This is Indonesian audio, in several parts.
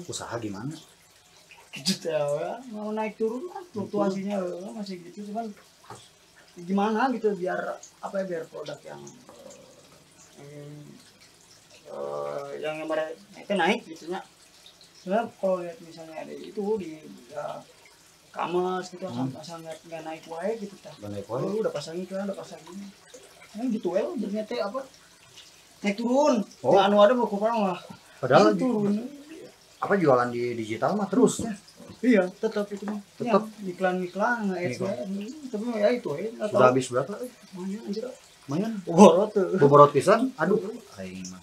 Usaha gimana? Gitu ya, mau naik turun lah fluktuasinya masih gitu, cuman gimana gitu biar apa ya, biar produk yang mereka naik gitu ya. Sebenarnya kalau lihat misalnya ada itu di Kamas gitu asal nggak naik wae gitu tah. Nggak naik wae. Oh, udah pasang iklan, udah pasang ini. Yang gitu ya jadinya teh apa? Naik turun. Oh. Yang anu ada mau kurang lah. Padahal turun. apa jualan di digital mah terus ya. Iya, tetap itu mah. Tetap. Ya, iklan nge-ads ya. Tapi ya itu ya. Sudah habis berapa? Lumayan anjir. Lumayan. Borot tuh. Boborot pisan. Aduh, aing mah.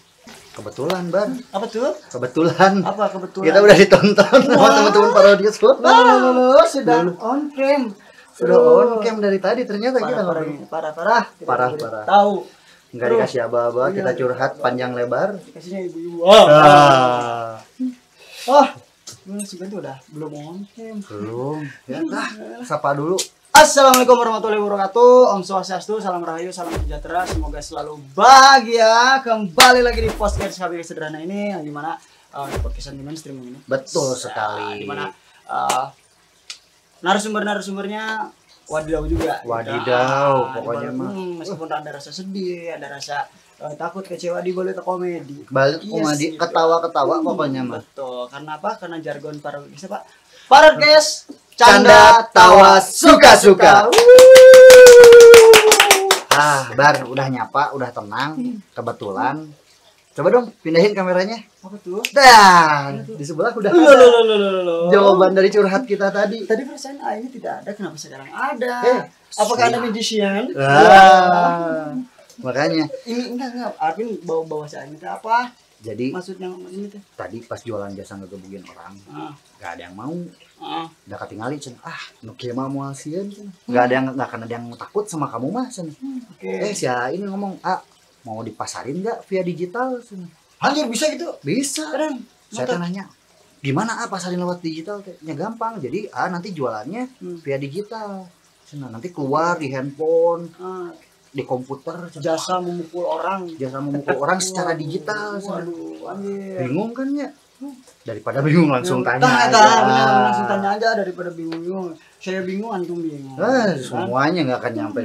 Kebetulan, Bar. Apa tuh? Kebetulan. Apa kebetulan? Kita udah ditonton sama teman-teman Parodius. Sudah on cam. Sudah on cam dari tadi ternyata kita parah. Parah. Tahu. Enggak dikasih aba-aba, kita curhat panjang lebar. Dikasihnya ibu-ibu. Sih kan udah belum on cam. Belum. Ya lah, sapa dulu. Assalamualaikum warahmatullahi wabarakatuh. Om Swastiastu, salam rahayu, salam sejahtera. Semoga selalu bahagia. Kembali lagi di podcast HBG Sederhana ini, yang dimana podcastan di streaming ini. Betul sekali. Dimana narasumbernya wadidaw juga. Wadidaw, pokoknya mah. Meskipun ada rasa sedih, ada rasa takut, kecewa, dibalik ke komedi. Balik komedi, gitu. Ketawa-ketawa pokoknya mah. Betul. Karena apa? Karena jargon Parodius Pak. Parodius Canda, tawa, suka-suka. Bar, udah nyapa, udah tenang. Kebetulan. Coba dong, pindahin kameranya. Apa tuh? Dan di sebelah udah ada jawaban dari curhat kita tadi. Tadi perasaan ini tidak ada, kenapa sekarang ada? Apakah ada magician? Makanya. Ini enggak. Arvin bawa saya ini apa? Jadi maksudnya ini teh. Tadi pas jualan jasa ngegebugin orang, nggak ada yang mau. Udah ketinggalin cen. Nu kieu mah moal sieun cen. Nggak ada yang takut sama kamu mah cen. Si ini ngomong, mau dipasarin nggak via digital cen. Anjir bisa gitu? Bisa. Saya nanya, gimana pasarin lewat digital teh? Ya gampang. Jadi nanti jualannya via digital. Cen, nanti keluar di handphone. Di komputer, jasa memukul orang secara digital. Waduh, anjir. Bingung kan ya? Daripada bingung langsung tanya langsung tanya aja daripada bingung. Saya bingung, antum bingung. Semuanya nggak akan nyampe.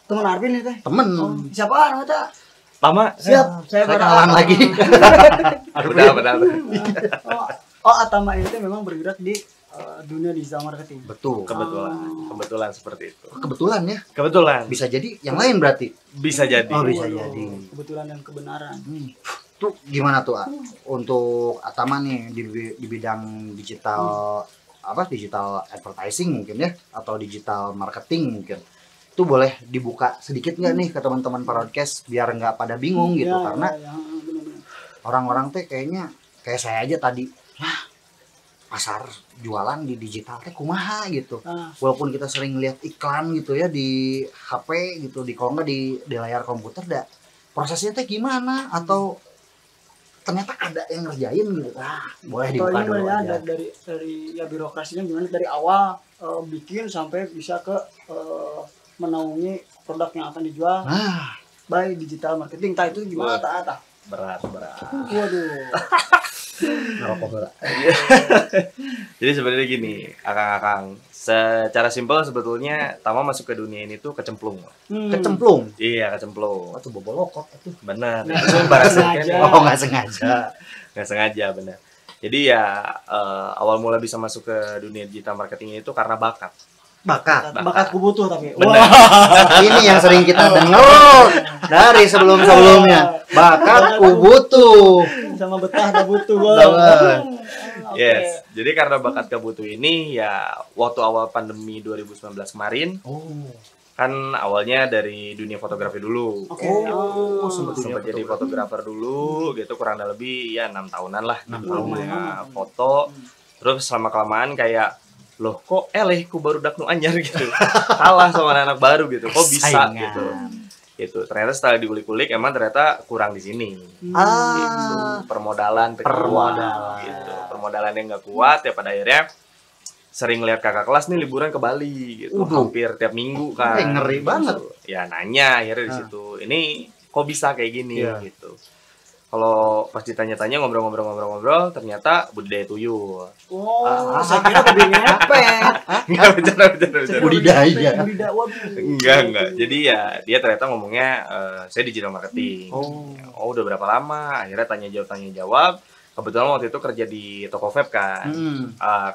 Teman Arvin itu. Temen. Siapa namanya? Tama. Siap. Saya kenalan lagi. Benar. Tama itu memang bergerak di dunia digital marketing. Betul. Kebetulan seperti itu. Kebetulan ya. Kebetulan. Bisa jadi yang lain berarti. Bisa jadi. Bisa jadi. Kebetulan dan kebenaran. Tuh gimana tuh untuk Atama nih di bidang digital digital advertising mungkin ya, atau digital marketing mungkin. Itu boleh dibuka sedikit nggak nih ke teman-teman podcast biar nggak pada bingung gitu, karena orang-orang teh kayaknya kayak saya aja tadi. Pasar jualan di digital teh kumaha gitu. Walaupun kita sering lihat iklan gitu ya di HP gitu, kalau nggak di layar komputer, prosesnya teh gimana, atau ternyata ada yang ngerjain gitu. Boleh dibuka dulu aja. Dari birokrasinya gimana dari awal bikin sampai bisa ke menaungi produk yang akan dijual. By digital marketing. Itu gimana Berat. Waduh. Jadi sebenarnya gini, akang, secara simpel sebetulnya Tama masuk ke dunia ini tuh kecemplung. Kecemplung? Iya, kecemplung. Itu bobolokok itu. Benar. Nggak sengaja. Nggak sengaja, benar. Jadi ya awal mula bisa masuk ke dunia digital marketing itu karena bakat. Bakatku butuh tapi. Benar. Ini yang sering kita dengar dari sebelum-sebelumnya. Bakatku butuh. Sama betah dah butuh. Yes. Jadi karena bakat kebutuh ini ya waktu awal pandemi 2019 kemarin. Kan awalnya dari dunia fotografi dulu. Sempat jadi fotografer dulu gitu, kurang lebih ya 6 tahunan lah gitu. Foto. Terus selama kelamaan kayak loh kok ku baru dak nu anyar gitu. Kalah sama anak baru gitu. Kok bisa gitu. Gitu. Ternyata setelah dikulik-kulik emang ternyata kurang di sini. Gitu. Permodalan gitu. Permodalan yang nggak kuat ya, pada akhirnya sering lihat kakak kelas nih liburan ke Bali gitu. Hampir tiap minggu kan. Ngeri banget. Ya nanya akhirnya di situ. Ini kok bisa kayak gini gitu. Kalau pas ditanya-tanya ngobrol-ngobrol ternyata budidaya tuyul. Saya kira babi ngepet. Enggak bercanda. Budidaya. Enggak. Jadi ya dia ternyata ngomongnya saya digital marketing. Oh, udah berapa lama? Akhirnya tanya jawab. Kebetulan waktu itu kerja di toko vape kan.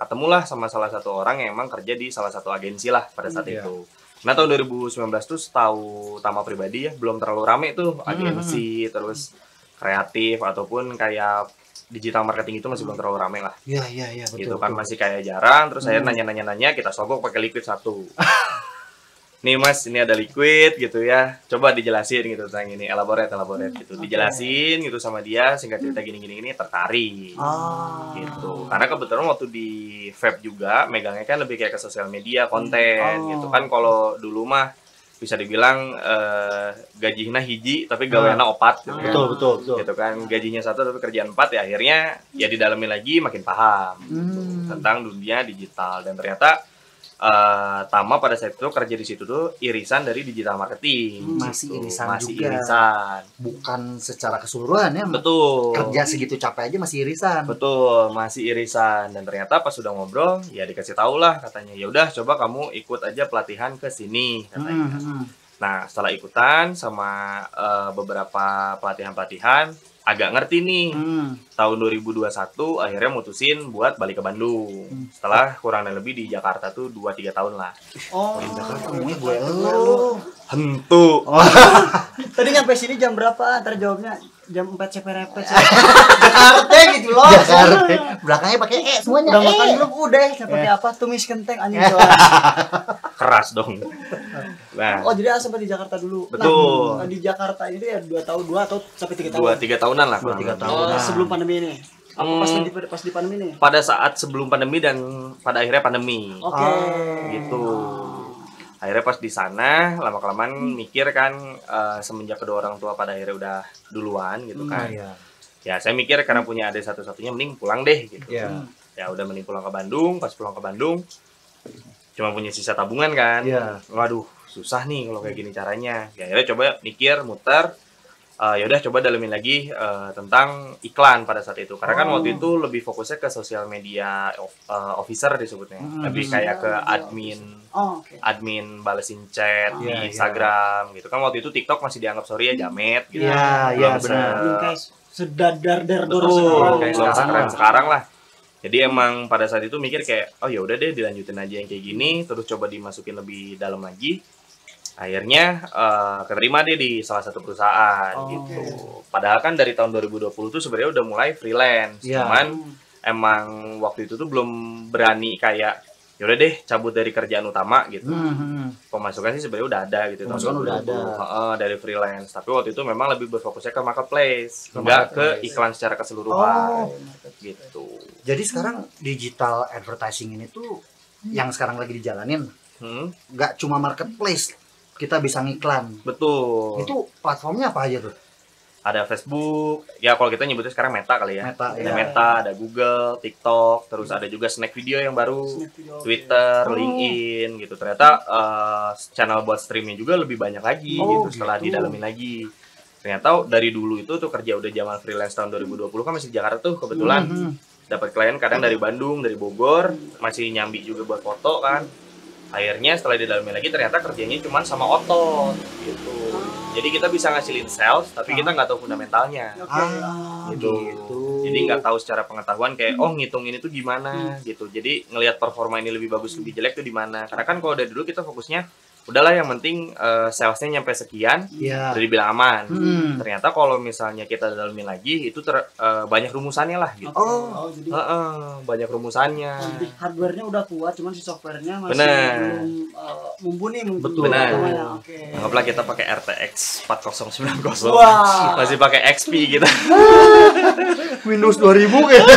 Ketemulah sama salah satu orang yang emang kerja di salah satu agensi lah pada saat itu. Nah, tahun 2019 tuh setahu Tama pribadi ya, belum terlalu rame tuh agensi terus kreatif ataupun kayak digital marketing itu masih belum terlalu rame lah. Iya, betul. Gitu kan masih kayak jarang, terus saya nanya kita sogok pakai liquid satu. Nih Mas, ini ada liquid gitu ya. Coba dijelasin gitu tentang ini, elaborate gitu. Dijelasin gitu sama dia, singkat cerita gini tertarik. Gitu. Karena kebetulan waktu di vape juga megangnya kan lebih kayak ke sosial media, konten gitu kan. Kalau dulu mah bisa dibilang gajinya hiji tapi gaweana opat gitu kan. Betul. Gitu kan, gajinya 1 tapi kerjaan 4 ya akhirnya ya didalami lagi makin paham gitu, tentang dunia digital dan ternyata Tama pada saat itu kerja di situ tuh irisan dari digital marketing. Masih gitu. irisan Masih juga. irisan. Bukan secara keseluruhan ya. Betul. Kerja segitu capek aja masih irisan. Betul, masih irisan dan ternyata pas sudah ngobrol ya dikasih tahu lah katanya ya udah coba kamu ikut aja pelatihan ke sini katanya. Nah, setelah ikutan sama beberapa pelatihan agak ngerti nih. Tahun 2021 akhirnya mutusin buat balik ke Bandung. Setelah kurang lebih di Jakarta tuh 2-3 tahun lah. Di Jakarta ngomongnya gue lo. Hentu. Tadi nyampe sini jam berapa? Ntar jawabnya jam 4 CPRP. Jakarta gitu loh. Jakarta. Belakangnya pakai semuanya. Udah makan belum? Udah. Saya pakai apa? Tumis kenteng anjing. Keras dong. Nah, Oh, jadi sampai di Jakarta dulu. Betul. Nah, di Jakarta ini ya 2 atau sampai 3 tahun. 2-3 tahunan lah. 2-3 tahun. Sebelum pandemi ini. Apa pas di pandemi ini? Pada saat sebelum pandemi dan pada akhirnya pandemi. Oke. Gitu. Akhirnya pas di sana lama-kelamaan mikir kan semenjak kedua orang tua pada akhirnya udah duluan gitu kan. Ya saya mikir karena punya adik satu-satunya mending pulang deh gitu. Ya udah mending pulang ke Bandung. Pas pulang ke Bandung cuma punya sisa tabungan kan. Waduh susah nih kalau kayak gini caranya. Ya akhirnya coba mikir muter. Ya udah coba dalemin lagi tentang iklan pada saat itu. Karena kan waktu itu lebih fokusnya ke sosial media officer disebutnya. Lebih kayak ke admin balesin chat di Instagram gitu. Kan waktu itu TikTok masih dianggap sorry ya jamet gitu. Iya benar. Kayak sedadar Betul, kayak sekarang lah. Jadi emang pada saat itu mikir kayak oh ya udah deh dilanjutin aja yang kayak gini, terus coba dimasukin lebih dalam lagi. Akhirnya keterima deh di salah satu perusahaan gitu. Padahal kan dari tahun 2020 tuh sebenarnya udah mulai freelance. Cuman emang waktu itu tuh belum berani kayak yaudah deh cabut dari kerjaan utama gitu. Pemasukan sih sebenarnya udah ada gitu. Pemasukan udah ada. Dari freelance. Tapi waktu itu memang lebih berfokusnya ke marketplace, enggak ke iklan secara keseluruhan. Gitu. Jadi sekarang digital advertising ini tuh yang sekarang lagi dijalanin nggak cuma marketplace. Kita bisa ngiklan. Betul. Itu platformnya apa aja tuh? Ada Facebook, ya kalau kita nyebutnya sekarang Meta kali ya. Ada Meta, ada Google, TikTok, terus ada juga Snack Video yang baru, Twitter, LinkedIn gitu. Ternyata channel buat streaming juga lebih banyak lagi gitu setelah didalamin lagi. Ternyata dari dulu itu tuh kerja udah zaman freelance tahun 2020 kan masih di Jakarta tuh kebetulan. Dapat klien kadang dari Bandung, dari Bogor, masih nyambi juga buat foto kan. Akhirnya setelah didalamin lagi ternyata kerjanya cuma sama otot gitu. Jadi kita bisa ngasilin sales tapi kita nggak tahu fundamentalnya. Gitu. Jadi nggak tahu secara pengetahuan kayak oh ngitung ini tuh gimana gitu. Jadi ngelihat performa ini lebih bagus lebih jelek tuh di mana. Karena kan kalau dari dulu kita fokusnya udahlah yang penting salesnya nyampe sekian udah dibilang aman. Ternyata kalau misalnya kita dalamin lagi itu banyak rumusannya lah gitu. Jadi banyak rumusannya. Jadi hardware-nya udah kuat, cuman si software-nya masih belum mumpuni. Betul. Anggaplah kita pakai RTX 4090. Masih pakai XP gitu. Windows 2000 kayaknya.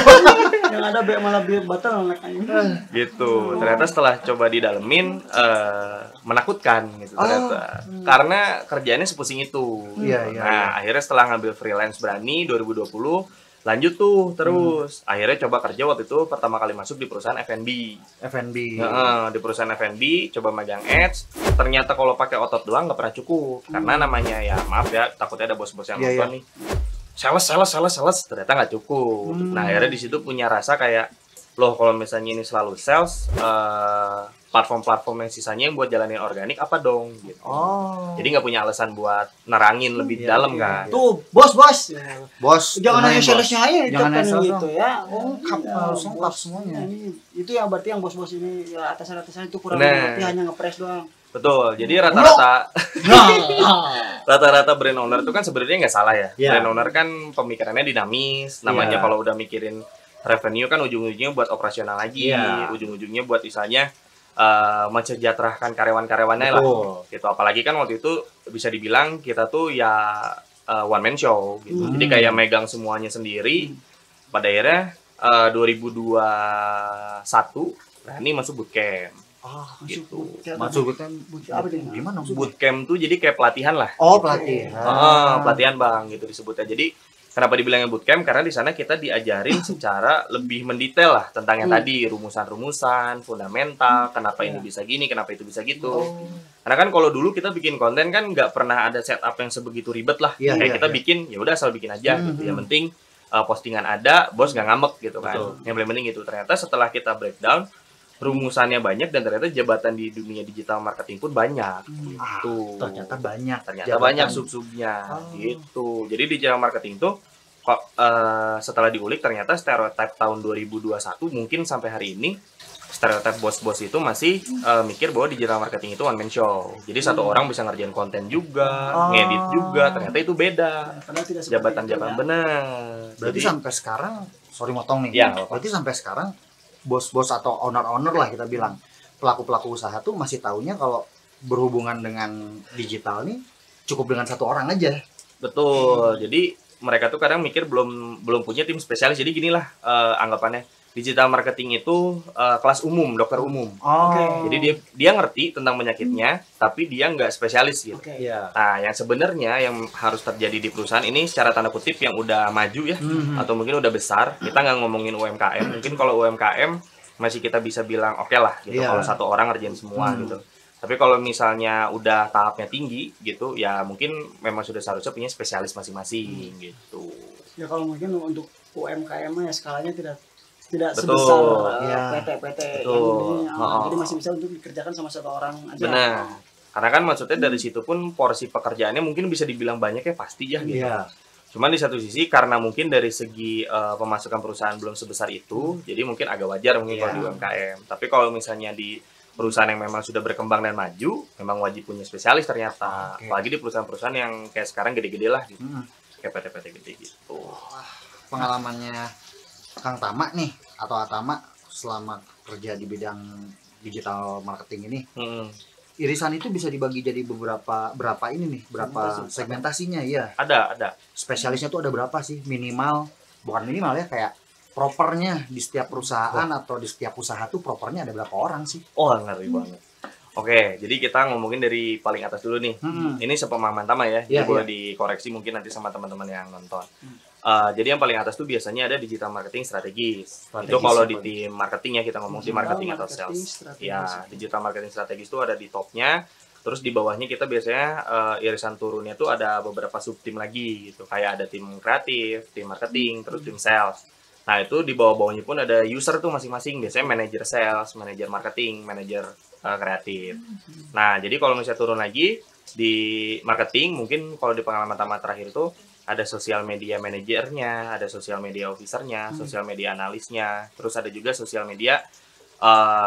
Yang ada malah batal gitu. Ternyata setelah coba didalemin menakutkan gitu ternyata. Karena kerjaannya sepusing itu. Nah, akhirnya setelah ngambil freelance berani 2020 lanjut tuh terus. Akhirnya coba kerja waktu itu pertama kali masuk di perusahaan F&B. Di perusahaan F&B coba megang ads. Ternyata kalau pakai otot doang nggak pernah cukup. Karena namanya ya maaf ya takutnya ada bos-bos yang nonton nih. sales ternyata nggak cukup. Nah akhirnya di situ punya rasa kayak loh kalau misalnya ini selalu sales, platform-platform yang sisanya yang buat jalanin organik apa dong gitu. Jadi nggak punya alasan buat nerangin lebih dalam kan. Tuh, bos. Jangan hanya lumayan, salesnya aja Jangan ditekan hanya gitu ya. lengkap, harus lengkap bos. semuanya. Nah, ini itu yang berarti yang bos-bos ini ya atasan-atasan itu kurang Nah. mengerti, hanya ngepres doang. Betul. Jadi rata-rata Nah, rata-rata brand owner itu kan sebenarnya nggak salah ya. Iya. Brand owner kan pemikirannya dinamis. Namanya Iya. kalau udah mikirin revenue kan ujung-ujungnya buat operasional lagi. Iya. Ujung-ujungnya buat misalnya mensejahterakan karyawan-karyawannya lah. Betul. Gitu. Apalagi kan waktu itu bisa dibilang kita tuh ya one man show gitu. Jadi kayak megang semuanya sendiri. Pada akhirnya 2021 Rani masuk bootcamp. Gitu. Masuk kan apa dia? gimana? Bootcamp tuh jadi kayak pelatihan lah. Oh, pelatihan. Pelatihan bang gitu disebutnya. Jadi kenapa dibilangnya bootcamp? Karena di sana kita diajarin secara lebih mendetail lah tentang yang tadi rumusan-rumusan, fundamental, kenapa ini bisa gini, kenapa itu bisa gitu. Karena kan kalau dulu kita bikin konten kan nggak pernah ada setup yang sebegitu ribet lah. Iya, Kayak iya, kita iya. bikin ya udah asal bikin aja gitu. Yang penting postingan ada, bos nggak ngambek gitu kan. Betul. Yang paling penting itu. Ternyata setelah kita breakdown rumusannya banyak dan ternyata jabatan di dunia digital marketing pun banyak gitu. Ternyata banyak. Ternyata jabatan. banyak sub-subnya gitu. Jadi di digital marketing tuh kok setelah diulik ternyata stereotip tahun 2021 mungkin sampai hari ini stereotip bos-bos itu masih mikir bahwa digital marketing itu one man show. Jadi satu orang bisa ngerjain konten juga, ngedit juga. Ternyata itu beda. Padahal tidak seperti Jabatan-jabatan itu, ya. benar. Berarti Jadi sampai sekarang, sorry motong nih. Ya, apa-apa. Berarti sampai sekarang bos-bos atau owner-owner lah kita bilang, pelaku-pelaku usaha tuh masih taunya kalau berhubungan dengan digital nih cukup dengan satu orang aja. betul. Jadi mereka tuh kadang mikir belum punya tim spesialis. Jadi ginilah anggapannya. Digital marketing itu kelas umum, dokter umum. Jadi dia ngerti tentang penyakitnya, tapi dia nggak spesialis gitu. Oke. Iya. Nah, yang sebenarnya yang harus terjadi di perusahaan ini secara tanda kutip yang udah maju ya, atau mungkin udah besar. Kita nggak ngomongin UMKM. Mungkin kalau UMKM masih kita bisa bilang oke lah gitu. Iya. Kalau satu orang ngerjain semua gitu. Tapi kalau misalnya udah tahapnya tinggi gitu, ya mungkin memang sudah seharusnya punya spesialis masing-masing gitu. Ya kalau mungkin untuk UMKM ya skalanya tidak Betul. sebesar Iya. PT-PT yang Betul. ini. Jadi masih bisa untuk dikerjakan sama satu orang aja. Benar. Karena kan maksudnya dari situ pun porsi pekerjaannya mungkin bisa dibilang banyak ya pasti ya gitu. Iya. Cuman di satu sisi karena mungkin dari segi pemasukan perusahaan belum sebesar itu, jadi mungkin agak wajar mungkin kalau di UMKM. Tapi kalau misalnya di perusahaan yang memang sudah berkembang dan maju, memang wajib punya spesialis ternyata. Oke. Apalagi di perusahaan-perusahaan yang kayak sekarang gede-gede lah gitu. Kayak PT-PT gede gitu. Pengalamannya Kang Tama nih atau Atama selama kerja di bidang digital marketing ini, irisan itu bisa dibagi jadi berapa ini nih, berapa segmentasinya ya? Ada. Spesialisnya tuh ada berapa sih minimal? Bukan minimal ya, kayak propernya di setiap perusahaan atau di setiap usaha tuh propernya ada berapa orang sih? Oh, ngeri banget. Oke, jadi kita ngomongin dari paling atas dulu nih. Ini sepemahaman Tama ya, jadi Iya, boleh dikoreksi mungkin nanti sama teman-teman yang nonton. Jadi yang paling atas tuh biasanya ada digital marketing strategis. Itu kalau di tim marketing ya, kita ngomong tim marketing atau sales. Ya, digital marketing strategis itu ada di topnya. Terus di bawahnya kita biasanya irisan turunnya tuh ada beberapa subtim lagi gitu. Kayak ada tim kreatif, tim marketing, terus tim sales. Nah, itu di bawah-bawahnya pun ada user tuh masing-masing. Biasanya manajer sales, manajer marketing, manajer kreatif. Nah, jadi kalau misalnya turun lagi di marketing, mungkin kalau di pengalaman Tama terakhir itu ada sosial media manajernya, ada sosial media officernya, sosial media analisnya, terus ada juga sosial media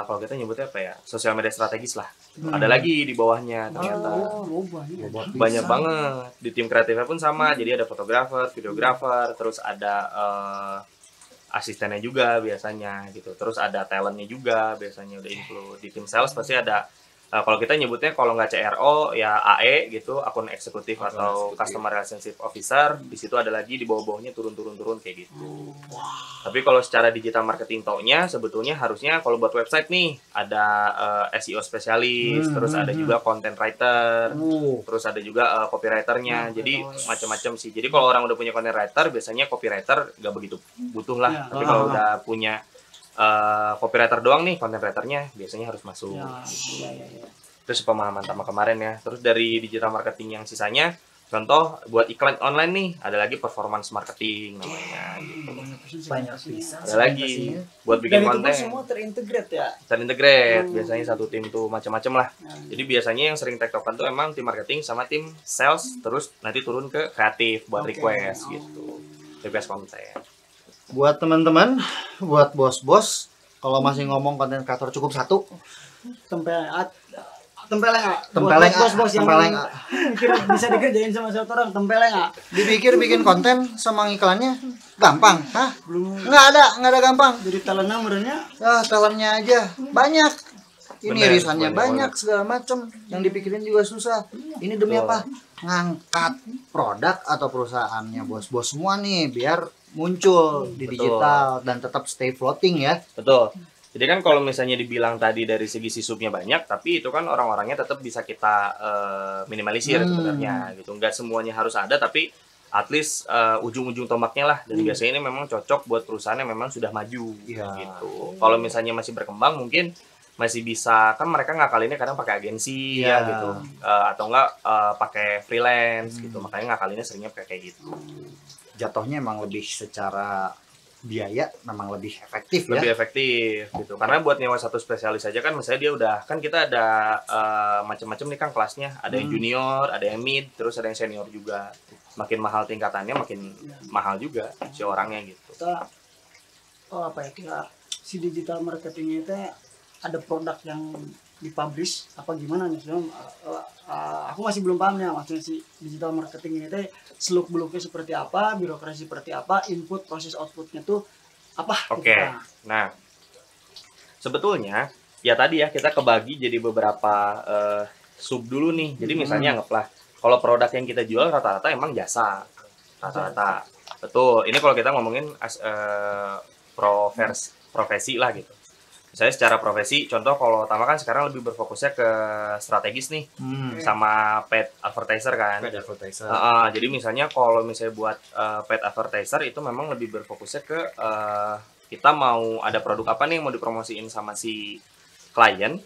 kalau kita nyebutnya apa ya, sosial media strategis lah. Ada lagi di bawahnya ternyata. Banyak banget. Di tim kreatifnya pun sama, jadi ada fotografer, videografer, terus ada asistennya juga biasanya gitu. Terus ada talentnya juga biasanya udah include. Di tim sales pasti ada kalau kita nyebutnya kalau nggak CRO ya AE gitu, akun eksekutif atau customer relationship officer. Di situ ada lagi di bawah-bawahnya turun kayak gitu. Tapi kalau secara digital marketing taunya sebetulnya harusnya kalau buat website nih ada SEO spesialis, terus ada juga content writer, terus ada juga copywriternya. Jadi macam-macam sih. Jadi kalau orang udah punya content writer biasanya copywriter nggak begitu butuh lah. Tapi kalau udah punya copywriter doang nih, content writernya biasanya harus masuk. Terus pemahaman Tama kemarin ya. Terus dari digital marketing yang sisanya Contoh buat iklan online nih, ada lagi performance marketing namanya gitu. Banyak bisa. Ada lagi buat bikin Dan itu konten. pun semua terintegrate ya. Terintegrate, biasanya satu tim tuh macam-macam lah. Jadi biasanya yang sering tektokan tuh emang tim marketing sama tim sales, terus nanti turun ke kreatif buat request gitu. Request konten. Buat teman-teman, buat bos-bos, kalau masih ngomong konten kreator cukup satu, Tempeleng nggak? Tempeleng Buat bos-bos yang tempeleng. kira bisa dikerjain sama satu orang, tempeleng nggak? Dipikir bikin konten sama iklannya gampang, hah? Belum Nggak ada gampang. jadi talentnya merenya. Talentnya aja banyak. Ini Bener, irisannya banyak banyak segala macam. Yang dipikirin juga susah. Ini demi apa? Ngangkat produk atau perusahaannya bos-bos semua nih biar muncul di Betul. digital dan tetap stay floating ya. Betul. Jadi kan kalau misalnya dibilang tadi dari segi sisupnya banyak, tapi itu kan orang-orangnya tetap bisa kita minimalisir sebenarnya gitu. Nggak semuanya harus ada, tapi at least ujung-ujung tombaknya lah. Dan biasanya ini memang cocok buat perusahaan yang memang sudah maju Iya. gitu. Kalau misalnya masih berkembang mungkin masih bisa, kan mereka ngakalinnya kadang pakai agensi Iya. ya gitu. Atau enggak pakai freelance gitu. Makanya ngakalinnya seringnya kayak gitu. Jatuhnya emang lebih secara biaya memang lebih efektif Lebih ya. efektif gitu, karena buat nyewa satu spesialis aja kan misalnya dia udah, kan kita ada macam-macam nih kan kelasnya, ada yang junior, ada yang mid, terus ada yang senior juga. Makin mahal tingkatannya makin mahal juga si orangnya gitu. Kita apa ya, kira si digital marketing itu ada produk yang dipublish apa gimana nih? Aku masih belum paham ya, maksudnya si digital marketing ini teh seluk beluknya seperti apa, birokrasi seperti apa, input proses outputnya tuh apa? Oke. Gitu, Kang. Nah, sebetulnya ya tadi ya kita kebagi jadi beberapa sub dulu nih. Jadi misalnya anggaplah kalau produk yang kita jual rata-rata emang jasa, rata-rata. Betul. Ini kalau kita ngomongin profesi lah gitu. Misalnya secara profesi, contoh kalau Tama kan sekarang lebih berfokusnya ke strategis nih, sama paid advertiser kan. Paid advertiser. Jadi misalnya kalau misalnya buat paid advertiser itu memang lebih berfokusnya ke kita mau ada produk apa nih yang mau dipromosiin sama si klien,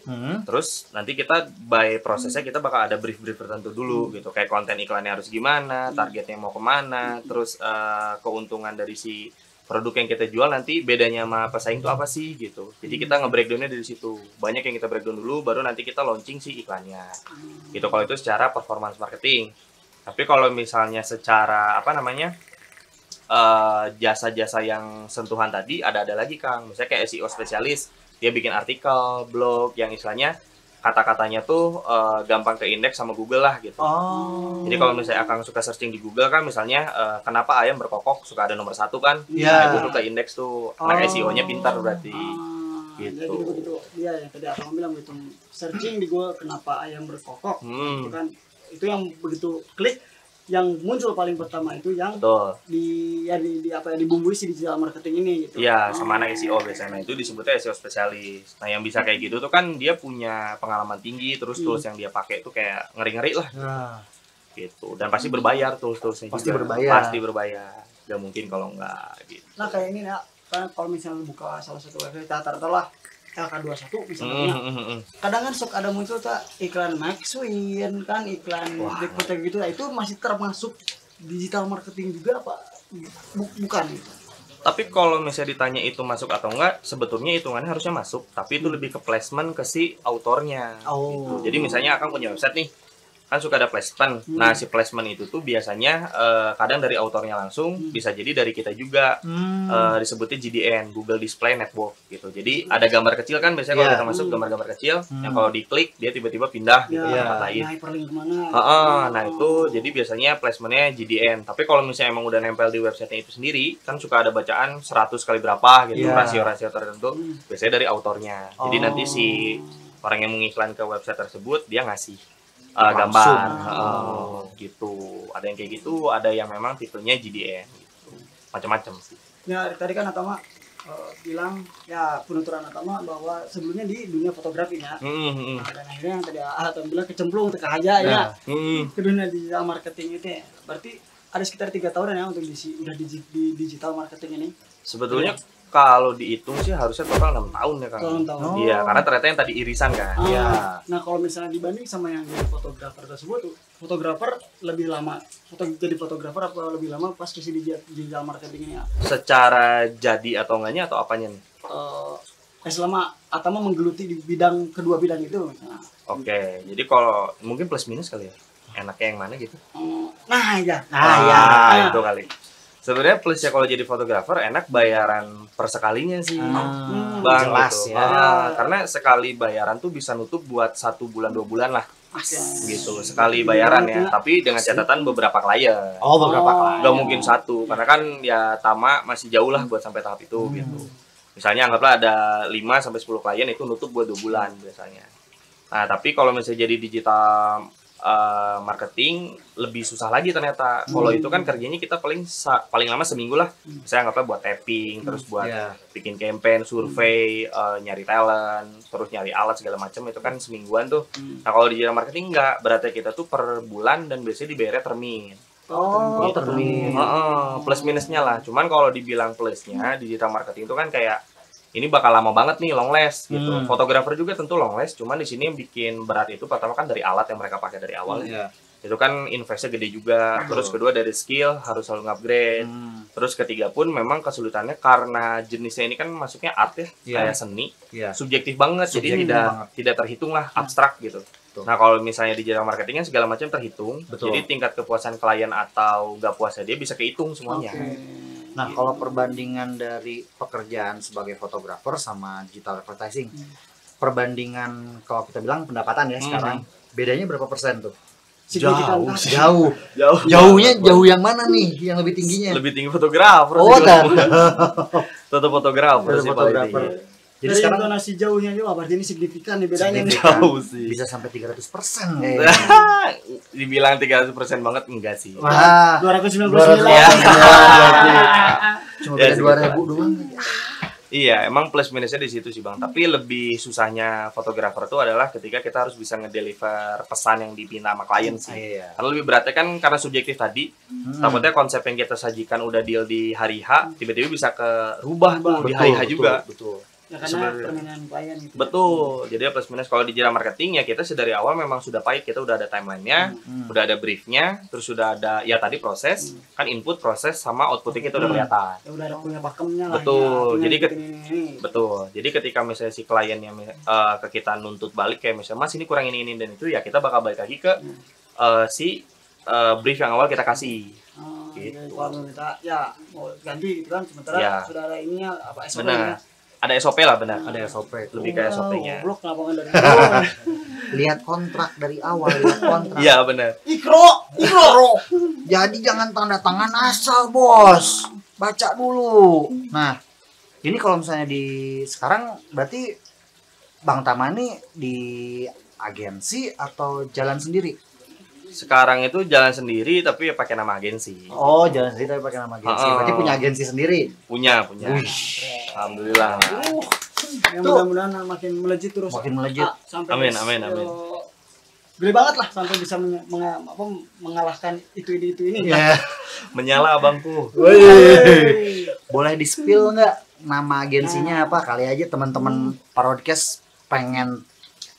terus nanti kita by prosesnya kita bakal ada brief-brief tertentu dulu gitu, kayak konten iklannya harus gimana, targetnya mau kemana, terus keuntungan dari si produk yang kita jual nanti bedanya sama pesaing itu apa sih gitu. Jadi kita nge-breakdown-nya dari situ. Banyak yang kita breakdown dulu, baru nanti kita launching si iklannya. Gitu kalau itu secara performance marketing. Tapi kalau misalnya secara apa namanya jasa-jasa yang sentuhan tadi ada lagi Kang. Misalnya kayak SEO spesialis, dia bikin artikel, blog yang istilahnya kata-katanya tuh gampang ke indeks sama Google lah gitu. Jadi kalau misalnya Akang suka searching di Google kan misalnya kenapa ayam berkokok, suka ada nomor 1 kan. Nah, itu tuh ke indeks tuh. Anak SEO-nya pintar berarti. Ya, Gitu. jadi begitu. Iya yang tadi Akang bilang gitu. Searching di Google kenapa ayam berkokok. Itu kan itu yang begitu klik yang muncul paling pertama itu yang Betul. di apa ya dibumbui si digital marketing ini gitu. Iya, sama anak SEO biasanya. Nah, itu disebutnya SEO spesialis. Nah, yang bisa kayak gitu tuh kan dia punya pengalaman tinggi, terus tools yang dia pakai tuh kayak ngeri-ngeri lah gitu. Dan pasti berbayar tools-toolsnya Pasti juga. berbayar. Pasti berbayar. Gak mungkin kalau enggak gitu. Nah kayak ini ya, kan kalau misalnya buka salah satu website rata-rata lah LK21 misalnya. Kadang kan sok ada muncul tak iklan Maxwin kan, iklan Jackpot gitu. Nah, itu masih termasuk digital marketing juga apa? Bukan gitu. Tapi kalau misalnya ditanya itu masuk atau enggak, sebetulnya hitungannya harusnya masuk. Tapi itu lebih ke placement ke si autornya. Gitu. Jadi misalnya Akang punya website nih, kan suka ada placement. Nah, si placement itu tuh biasanya kadang dari autornya langsung, bisa jadi dari kita juga. Disebutnya GDN, Google Display Network gitu. Jadi ada gambar kecil kan biasanya kalau kita masuk gambar-gambar kecil, yang kalau diklik dia tiba-tiba pindah gitu ke tempat lain. Hyperlink kemana? Nah itu jadi biasanya placementnya GDN. Tapi kalau misalnya emang udah nempel di websitenya itu sendiri, kan suka ada bacaan 100 kali berapa gitu, rasio-rasio tertentu. Biasanya dari autornya. Jadi nanti si orang yang mengiklan ke website tersebut dia ngasih gambar gitu. Ada yang kayak gitu, ada yang memang tipenya GDN gitu. Macam-macam sih. Ya tadi kan Atama bilang ya penuturan Atama bahwa sebelumnya di dunia fotografinya. Nah, dan akhirnya yang tadi Atama bilang kecemplung teka aja ya. Ke dunia digital marketing itu ya. Berarti ada sekitar 3 tahunan ya untuk udah di digital marketing ini. Sebetulnya kalau dihitung sih harusnya total 6 tahun ya Kang. 6 tahun. Iya, karena ternyata yang tadi irisan kan. Iya. Nah kalau misalnya dibanding sama yang jadi fotografer tersebut tuh, fotografer lebih lama jadi fotografer apa lebih lama pas ke digital marketing ini ya? Secara jadi atau enggaknya atau apanya nih? Selama Atama menggeluti di kedua bidang itu. Oke, jadi kalau mungkin plus minus kali ya. Enaknya yang mana gitu? Nah ya. Itu kali. Sebenarnya plusnya kalau jadi fotografer enak bayaran per sekalinya sih, Bang. Jelas gitu. ya. Karena sekali bayaran tuh bisa nutup buat 1 bulan 2 bulan lah, gitu. Sekali Gede bayaran banget ya, ya. tapi dengan catatan beberapa klien. Oh, beberapa kali. Gak mungkin satu, karena kan ya Tama masih jauh lah buat sampai tahap itu, gitu. Misalnya anggaplah ada 5 sampai 10 klien itu nutup buat 2 bulan biasanya. Nah, tapi kalau misalnya jadi digital marketing lebih susah lagi ternyata. Kalau itu kan kerjanya kita paling lama seminggu lah. Saya anggapnya buat tapping, terus buat bikin campaign, survei, nyari talent, terus nyari alat segala macam itu kan semingguan tuh. Nah kalau digital marketing enggak, berarti kita tuh per bulan dan biasanya dibayarnya termin. Termin. Plus minusnya lah. Cuman kalau dibilang plusnya digital marketing itu kan kayak ini bakal lama banget nih long last gitu. Fotografer juga tentu long last, cuman di sini yang bikin berat itu pertama kan dari alat yang mereka pakai dari awal. Itu kan investnya gede juga. Terus kedua dari skill harus selalu upgrade. Terus ketiga pun memang kesulitannya karena jenisnya ini kan masuknya art ya, kayak seni. Subjektif banget, jadi tidak terhitung lah, abstrak gitu. Nah kalau misalnya di digital marketing kan segala macam terhitung. Jadi tingkat kepuasan klien atau nggak puasnya dia bisa kehitung semuanya. Nah, kalau perbandingan dari pekerjaan sebagai fotografer sama digital advertising, perbandingan kalau kita bilang pendapatan ya sekarang, bedanya berapa persen tuh? Jauhnya jauh yang mana nih yang lebih tingginya? Lebih tinggi fotografer. Tetap fotografer sih paling tinggi. Jadi sekarang donasi jauhnya juga berarti ini signifikan nih bedanya nih. Jauh sih. Bisa sampai 300%. Dibilang 300% banget enggak sih. Wah, 299. Ya. Cuma beda 2.000 doang. Iya, emang plus minusnya di situ sih Bang. Tapi lebih susahnya fotografer itu adalah ketika kita harus bisa ngedeliver pesan yang dipinta sama klien sih. Karena lebih beratnya kan karena subjektif tadi. Takutnya konsep yang kita sajikan udah deal di hari H, tiba-tiba bisa kerubah di hari H juga. Betul. Ya karena permintaan klien gitu. Betul. Jadi plus minus kalau di digital marketing ya kita dari awal memang sudah pahit, kita udah ada timelinenya, udah ada briefnya, terus sudah ada ya tadi proses, kan input, proses sama outputnya kita udah kelihatan. Ya udah ada punya pakemnya lah. Betul. Ya, Jadi betul. Jadi ketika misalnya si kliennya ke kita nuntut balik kayak misalnya Mas ini kurang ini dan itu ya kita bakal balik lagi ke si brief yang awal kita kasih. Gitu. Kalau kita ya mau ganti gitu kan sementara sudah ada ininya apa SOP nya. Ada SOP lah benar. Ada SOP. Lebih kayak SOP-nya. Blok kenapa enggak dari Lihat kontrak dari awal, lihat kontrak. Iya benar. Ikro. Jadi jangan tanda tangan asal, Bos. Baca dulu. Nah, ini kalau misalnya di sekarang berarti Bang Tama ini di agensi atau jalan sendiri? Sekarang itu jalan sendiri tapi ya pakai nama agensi. Oh, jalan sendiri tapi pakai nama agensi. Berarti punya agensi sendiri? Punya. Alhamdulillah. Ya, mudah-mudahan makin melejit terus. Makin melejit. Amin. Gede banget lah sampai bisa mengalahkan itu ini. Menyala abangku. Boleh di-spill nggak nama agensinya apa? Kali aja teman-teman podcast pengen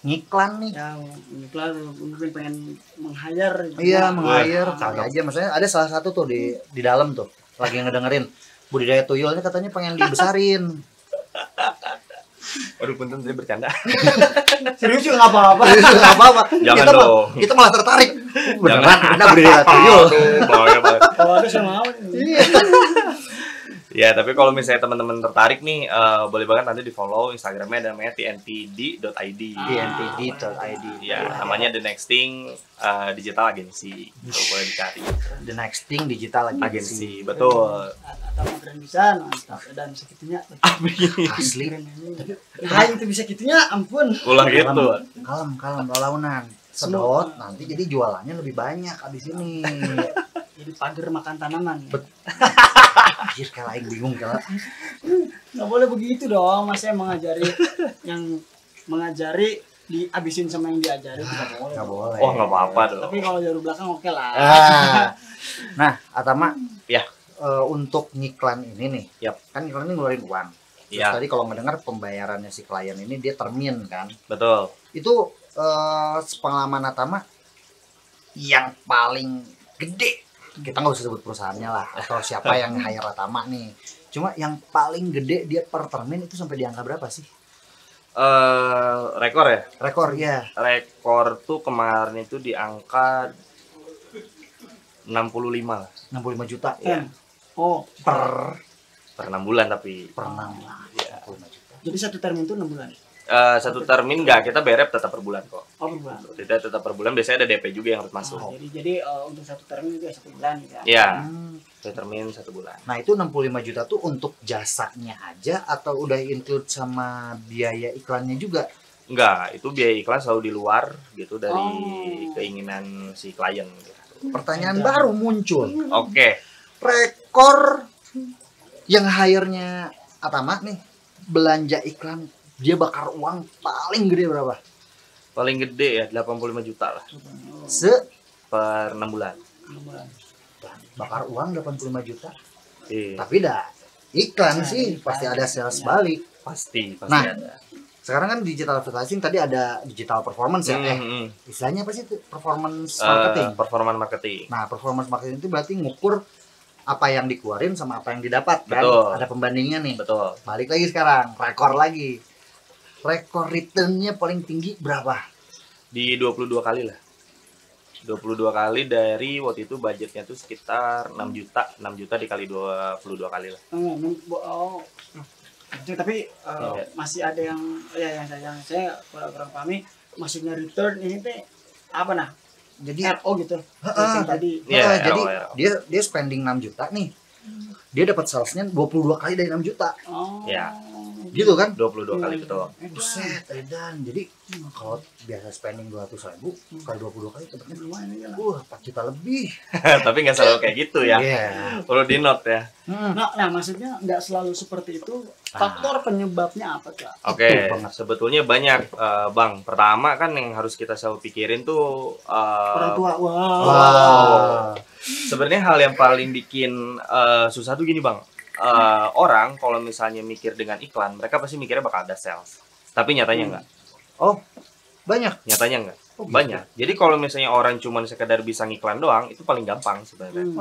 ngiklan nih. Ya, ngiklan mungkin pengen meng-hire. Iya, meng-hire. Kali aja maksudnya ada salah satu tuh di dalam tuh lagi ngedengerin budidaya tuyulnya katanya pengen dibesarin. Waduh, punten saya bercanda. Serius juga nggak apa-apa. Jangan dong. Kita malah tertarik. Beneran ada budidaya tuyul. Kalau ada sama mau. Iya. Ya, tapi kalau misalnya teman-teman tertarik nih, boleh banget nanti di follow Instagramnya namanya tntd.id. tntd.id. Ya, namanya The Next Thing Digital Agency. Itu boleh dicari. The Next Thing Digital Agency, betul. Atau keren bisa, dan segitunya. Asli. Nah, itu bisa gitunya, ampun. Ulah gitu. Kalem, launan. Sedot, nanti jadi jualannya lebih banyak abis ini. Jadi pagar makan tanaman. Anjir, kayak lain bingung kayak. Nggak boleh begitu dong, Mas. Yang mengajari dihabisin sama yang diajari tidak boleh. Nggak boleh. Oh, nggak apa-apa dong. Tapi kalau dari belakang oke lah. Nah, Atama, ya. Untuk ngiklan ini nih, Yap. kan ngiklan ini ngeluarin uang. Terus tadi kalau mendengar pembayarannya si klien ini dia termin kan. Betul. Itu pengalaman Atama yang paling gede, kita nggak usah sebut perusahaannya lah atau siapa yang hire Atama nih, cuma yang paling gede dia per termin itu sampai di angka berapa sih? Rekor ya? Rekor ya. Rekor tuh kemarin itu di angka 65 lah. 65 juta ya. Oh, per 6 bulan tapi. Per 6 bulan. Ya. 65 juta. Jadi satu termin itu 6 bulan. Satu termin enggak, kita BRF tetap per bulan kok. Oh, per bulan. Kita tetap per bulan, biasanya ada DP juga yang harus masuk. Jadi untuk satu termin juga 1 bulan ya. Iya. Satu termin 1 bulan. Nah, itu 65 juta tuh untuk jasanya aja atau udah include sama biaya iklannya juga? Enggak, itu biaya iklan selalu di luar gitu dari keinginan si klien gitu. Pertanyaan baru muncul. Oke. Rekor yang hire-nya Atama nih, belanja iklan dia bakar uang paling gede berapa? Paling gede ya 85 juta lah per 6 bulan. Bakar uang 85 juta. Iya. Tapi dah iklan sih pasti ada sales balik. Pasti Nah, ada. sekarang kan digital advertising tadi ada digital performance ya. Istilahnya apa sih itu? Performance marketing. Performance marketing. Nah, performance marketing itu berarti ngukur apa yang dikeluarin sama apa yang didapat kan. Betul. Ada pembandingnya nih. Betul. Balik lagi sekarang, rekor lagi. Rekor returnnya paling tinggi berapa? Di 22 kali lah. 22 kali dari waktu itu budgetnya tuh sekitar 6 juta. 6 juta dikali 22 kali lah. Tapi masih ada yang yang saya kurang pahami, maksudnya return ini teh apa nah? Jadi RO gitu. Tadi. Yeah, jadi RO. dia spending 6 juta nih. Dia dapat salesnya 22 kali dari 6 juta. Oh. Ya. Gitu kan? 22 kali betul. Buset, edan. Jadi kalau biasa spending 200.000 kali 22 kali dapatnya Lumayan ya. 4 juta lebih. Tapi nggak selalu kayak gitu ya. Iya. Perlu di note ya. Nah, maksudnya nggak selalu seperti itu. Faktor penyebabnya apa Kak? Oke, sebetulnya banyak Bang. Pertama kan yang harus kita selalu pikirin tuh Orang tua. Wah. sebenarnya hal yang paling bikin susah tuh gini Bang. Orang kalau misalnya mikir dengan iklan, mereka pasti mikirnya bakal ada sales. Tapi nyatanya enggak. Oh, banyak. Nyatanya enggak. Oh, Banyak. Jadi kalau misalnya orang cuma sekedar bisa ngiklan doang, itu paling gampang sebenarnya.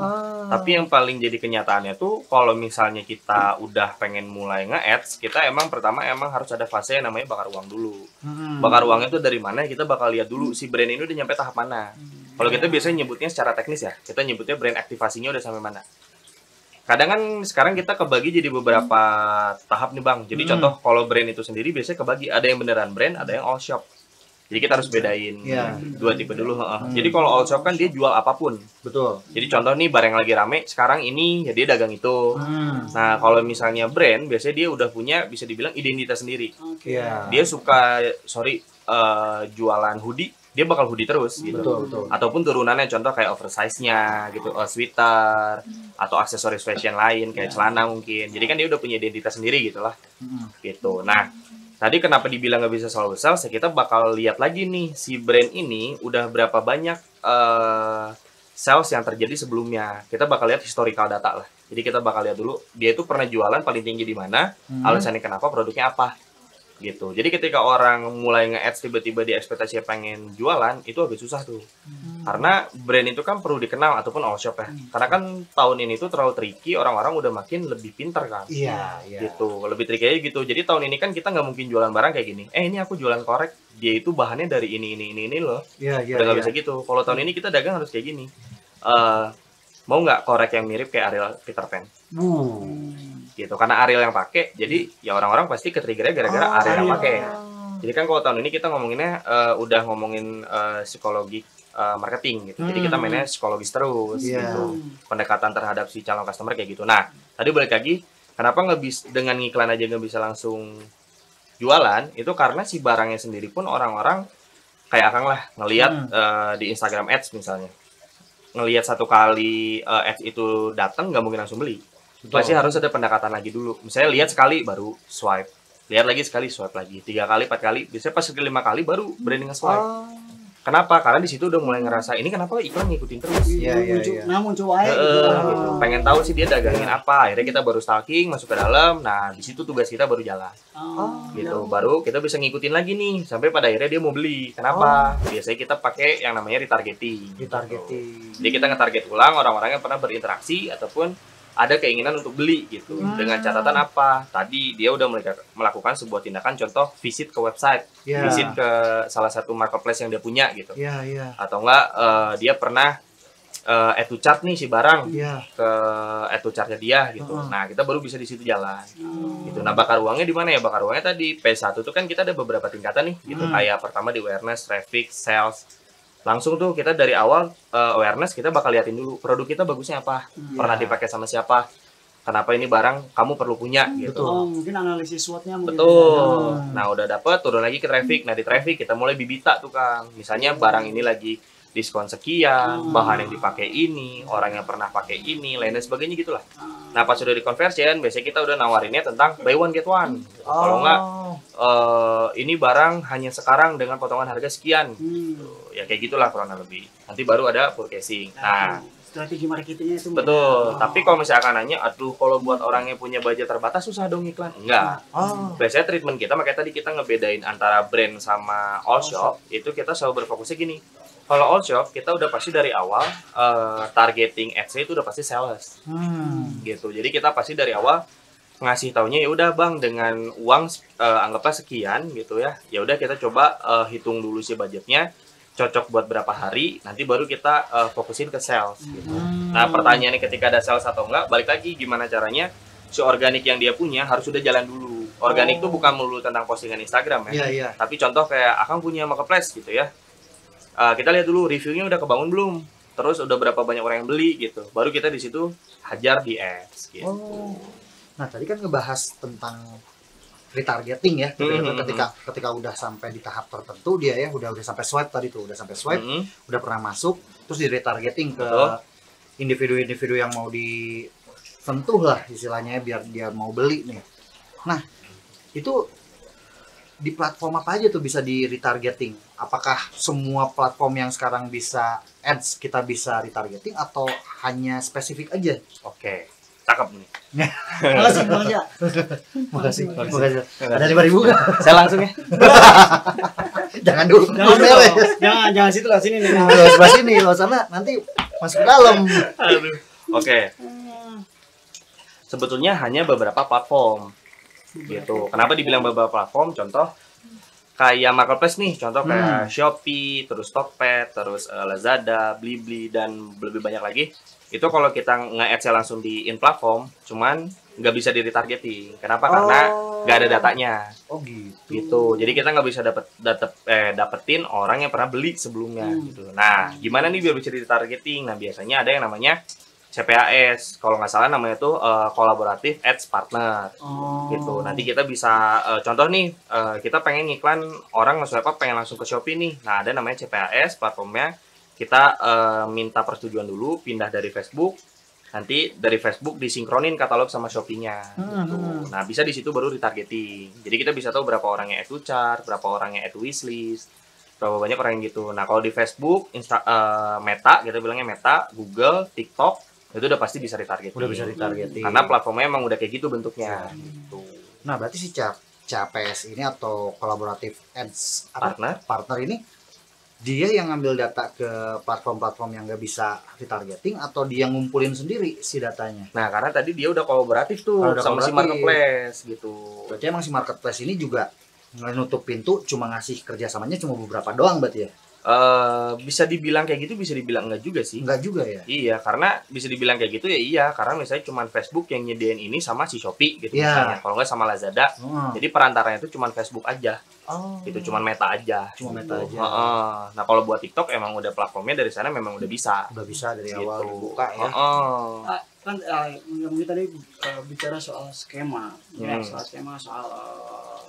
Tapi yang paling jadi kenyataannya tuh kalau misalnya kita udah pengen mulai nge-ads, kita emang pertama harus ada fase yang namanya bakar uang dulu. Bakar uangnya itu dari mana? Kita bakal lihat dulu si brand ini udah nyampe tahap mana. Kalau kita biasanya nyebutnya secara teknis ya, kita nyebutnya brand aktivasinya udah sampai mana. Kadang kan sekarang kita kebagi jadi beberapa tahap nih Bang. Jadi contoh kalau brand itu sendiri biasanya kebagi, ada yang beneran brand, ada yang all shop. Jadi kita harus bedain dua tipe dulu. Jadi kalau all shop kan dia jual apapun. Betul. Jadi contoh nih barang yang lagi rame sekarang ini ya dia dagang itu. Nah kalau misalnya brand biasanya dia udah punya bisa dibilang identitas sendiri. Iya. Dia suka jualan hoodie, dia bakal hoodie terus gitu. Betul. Ataupun turunannya contoh kayak oversize-nya gitu, sweater atau aksesoris fashion lain kayak celana mungkin. Jadi kan dia udah punya identitas sendiri gitu lah. Gitu. Nah, tadi kenapa dibilang nggak bisa selalu sales? Kita bakal lihat lagi nih si brand ini udah berapa banyak sales yang terjadi sebelumnya. Kita bakal lihat historical data lah. Jadi kita bakal lihat dulu dia itu pernah jualan paling tinggi di mana, alasannya kenapa, produknya apa. Gitu. Jadi ketika orang mulai nge-ads tiba-tiba dia ekspektasinya pengen jualan, itu agak susah tuh. Karena brand itu kan perlu dikenal ataupun all shop ya. Karena kan tahun ini tuh terlalu tricky, orang-orang udah makin lebih pintar kan. Iya. Gitu, lebih tricky aja gitu. Jadi tahun ini kan kita nggak mungkin jualan barang kayak gini. Ini aku jualan korek, dia itu bahannya dari ini loh. Iya. Udah nggak bisa gitu. Kalau tahun ini kita dagang harus kayak gini. Mau nggak korek yang mirip kayak Ariel Peter Pan? Gitu, karena Ariel yang pakai, jadi ya orang-orang pasti ketriggernya gara-gara Ariel yang pakai. Jadi kan kalau tahun ini kita ngomonginnya udah ngomongin psikologi marketing gitu. Jadi kita mainnya psikologis terus gitu. Pendekatan terhadap si calon customer kayak gitu. Nah, tadi balik lagi, kenapa nggak bisa dengan ngiklan aja nggak bisa langsung jualan? Itu karena si barangnya sendiri pun orang-orang kayak Akang lah ngelihat di Instagram Ads misalnya. Ngelihat satu kali ads itu datang nggak mungkin langsung beli. Pasti harus ada pendekatan lagi dulu. Misalnya lihat sekali baru swipe, lihat lagi sekali swipe lagi, 3 kali 4 kali, biasanya pas ke 5 kali baru branding nge-swipe. Kenapa? Karena di situ udah mulai ngerasa ini kenapa iklan ngikutin terus. Iya. Nah muncul aja Gitu. Pengen tahu sih dia dagangin apa. Akhirnya kita baru stalking, masuk ke dalam. Nah, di situ tugas kita baru jalan. Gitu. Baru kita bisa ngikutin lagi nih sampai pada akhirnya dia mau beli. Kenapa? Biasanya kita pakai yang namanya retargeting. Jadi kita nge-target ulang orang-orang yang pernah berinteraksi ataupun ada keinginan untuk beli gitu. Dengan catatan apa? Tadi dia udah melakukan sebuah tindakan, contoh visit ke website, visit ke salah satu marketplace yang dia punya gitu. Atau enggak dia pernah add to chart nih si barang ke add to chartnya dia gitu. Nah, kita baru bisa di situ jalan. Gitu. Nah, bakar uangnya di mana ya? Bakar uangnya tadi P1 itu kan kita ada beberapa tingkatan nih gitu. Kayak pertama di awareness, traffic, sales. Langsung tuh kita dari awal awareness kita bakal liatin dulu produk kita bagusnya apa, pernah dipakai sama siapa, kenapa ini barang kamu perlu punya gitu. Mungkin analisis SWOT-nya betul. Nah udah dapet, turun lagi ke traffic. Nah di traffic kita mulai bibita tuh Kang, misalnya barang ini lagi diskon sekian, bahan yang dipakai ini, orang yang pernah pakai ini, lain dan sebagainya gitulah. Nah pas sudah di conversion biasanya kita udah nawarinnya tentang buy one get one. Kalau enggak ini barang hanya sekarang dengan potongan harga sekian. Ya kayak gitulah kurang lebih. Nanti baru ada purchasing. Nah, strategi marketingnya itu betul. Tapi kalau misalkan nanya, aduh kalau buat orang yang punya budget terbatas susah dong iklan. Enggak. Biasanya treatment kita, makanya tadi kita ngebedain antara brand sama all shop, itu kita selalu berfokusnya gini. Kalau all shop kita udah pasti dari awal targeting ads-nya itu udah pasti sales. Gitu. Jadi kita pasti dari awal ngasih taunya ya udah Bang dengan uang anggaplah sekian gitu ya. Ya udah kita coba hitung dulu sih budgetnya. Cocok buat berapa hari, nanti baru kita fokusin ke sales gitu. Nah pertanyaannya ketika ada sales atau enggak, balik lagi gimana caranya si organik yang dia punya harus sudah jalan dulu. Organik itu bukan melulu tentang postingan Instagram ya. Tapi contoh kayak Akang punya marketplace gitu ya. Kita lihat dulu reviewnya udah kebangun belum, terus udah berapa banyak orang yang beli gitu. Baru kita di situ hajar di ads gitu. Nah tadi kan ngebahas tentang retargeting ya, ketika udah sampai di tahap tertentu dia ya udah sampai swipe tadi tuh, udah sampai swipe, udah pernah masuk, terus di retargeting ke individu-individu yang mau disentuh lah istilahnya biar dia mau beli nih. Nah itu di platform apa aja tuh bisa di retargeting? Apakah semua platform yang sekarang bisa ads kita bisa retargeting atau hanya spesifik aja? Oke. Cakep nih. Makasih. Ada 5.000 nggak? Saya langsung ya. Jangan dulu. Jangan situ lah, sini nih. Sebelah sini, lo sana nanti masuk ke dalam. Aduh. Oke. Sebetulnya hanya beberapa platform. Gitu. Kenapa dibilang beberapa platform? Contoh kayak marketplace nih, contoh kayak Shopee, terus Tokped, terus Lazada, Blibli dan lebih banyak lagi. Itu kalau kita nge-ads langsung di in platform, cuman nggak bisa di retargeting. Kenapa? Karena nggak ada datanya. Gitu. Jadi kita nggak bisa dapetin orang yang pernah beli sebelumnya. Gitu. Nah, gimana nih biar bisa di retargeting? Nah, biasanya ada yang namanya CPAS. Kalau nggak salah namanya itu Collaborative Ads Partner. Gitu. Nanti kita bisa contoh nih, kita pengen ngiklan orang nge-swipe up pengen langsung ke Shopee nih. Nah, ada namanya CPAS platformnya. Kita minta persetujuan dulu, pindah dari Facebook, nanti dari Facebook disinkronin katalog sama Shopee-nya. Gitu. Nah, bisa di situ baru retargeting. Jadi kita bisa tahu berapa orang yang add to chart, berapa orang yang add to wishlist, berapa banyak orang yang gitu. Nah, kalau di Facebook, Meta, kita bilangnya Meta, Google, TikTok, itu udah pasti bisa retargeting. Udah bisa retargeting. Karena platformnya emang udah kayak gitu bentuknya. Gitu. Nah, berarti si CPAS ini atau Collaborative Ads Partner ini dia yang ngambil data ke platform-platform yang nggak bisa retargeting atau dia ngumpulin sendiri si datanya? Nah, karena tadi dia udah kolaboratif tuh sama si marketplace gitu. Berarti emang si marketplace ini juga nutup pintu, cuma ngasih kerjasamanya cuma beberapa doang berarti ya? Bisa dibilang kayak gitu, bisa dibilang enggak juga sih. Enggak juga ya? Iya, karena bisa dibilang kayak gitu ya iya, karena misalnya cuma Facebook yang nyediain ini sama si Shopee gitu misalnya. Kalau enggak sama Lazada. Jadi perantaranya itu cuma Facebook aja. Gitu, cuma Meta aja. Nah, kalau buat TikTok emang udah platformnya dari sana memang udah bisa. Udah bisa dari gitu. awal dibuka ya. Kan mungkin tadi bicara soal skema, ya, soal skema, soal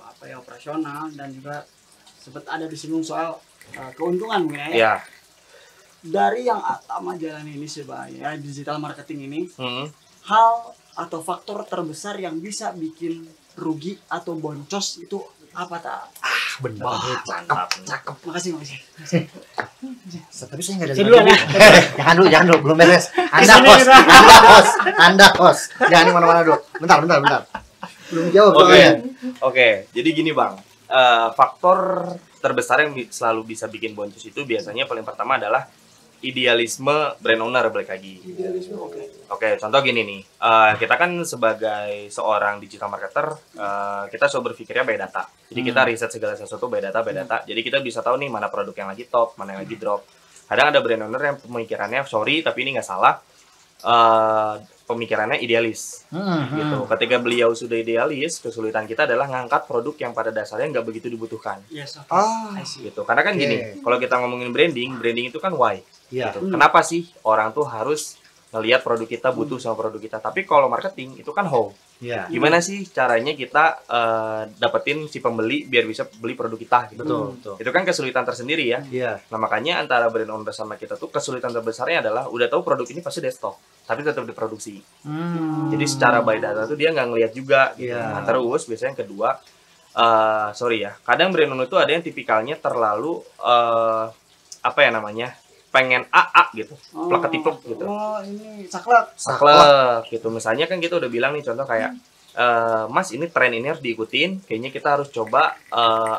apa ya operasional dan juga sempat ada disinggung soal keuntungan mungkin ya. Dari yang Atama jalan ini sebagai digital marketing ini, hal atau faktor terbesar yang bisa bikin rugi atau boncos itu Apa tak? Bener. Cakep. Makasih. Tapi saya nggak ada. Saya duluan ya. Jangan dulu, belum beres. Anda host. Jangan kemana-mana dulu. Bentar. Belum jawab soalnya. Oke. Jadi gini Bang, faktor terbesar yang selalu bisa bikin boncos itu biasanya paling pertama adalah idealisme brand owner, balik lagi. Idealisme, Oke, contoh gini nih, kita kan sebagai seorang digital marketer, kita selalu berpikirnya by data. Jadi kita riset segala sesuatu by data. Jadi kita bisa tahu nih mana produk yang lagi top, mana yang lagi drop. Kadang ada brand owner yang pemikirannya, sorry tapi ini nggak salah, pemikirannya idealis. Gitu. Ketika beliau sudah idealis, kesulitan kita adalah ngangkat produk yang pada dasarnya nggak begitu dibutuhkan. Yes, Gitu. Karena kan gini, kalau kita ngomongin branding itu kan why. Iya. Gitu. Kenapa sih orang tuh harus ngelihat produk kita butuh sama produk kita? Tapi kalau marketing itu kan how. Iya. Gimana sih caranya kita dapetin si pembeli biar bisa beli produk kita? Gitu. Betul. Itu kan kesulitan tersendiri ya. Iya. Nah makanya antara brand owner sama kita tuh kesulitan terbesarnya adalah udah tahu produk ini pasti desktop, tapi tetap diproduksi. Jadi secara by data tuh dia nggak ngelihat juga. Gitu. Iya. Nah, terus biasanya yang kedua, kadang brand owner itu ada yang tipikalnya terlalu apa ya namanya? Pengen AA gitu, plek-ketiplek gitu. Oh, ini saklek Gitu. Misalnya kan kita udah bilang nih contoh kayak Mas ini tren ini harus diikutin, kayaknya kita harus coba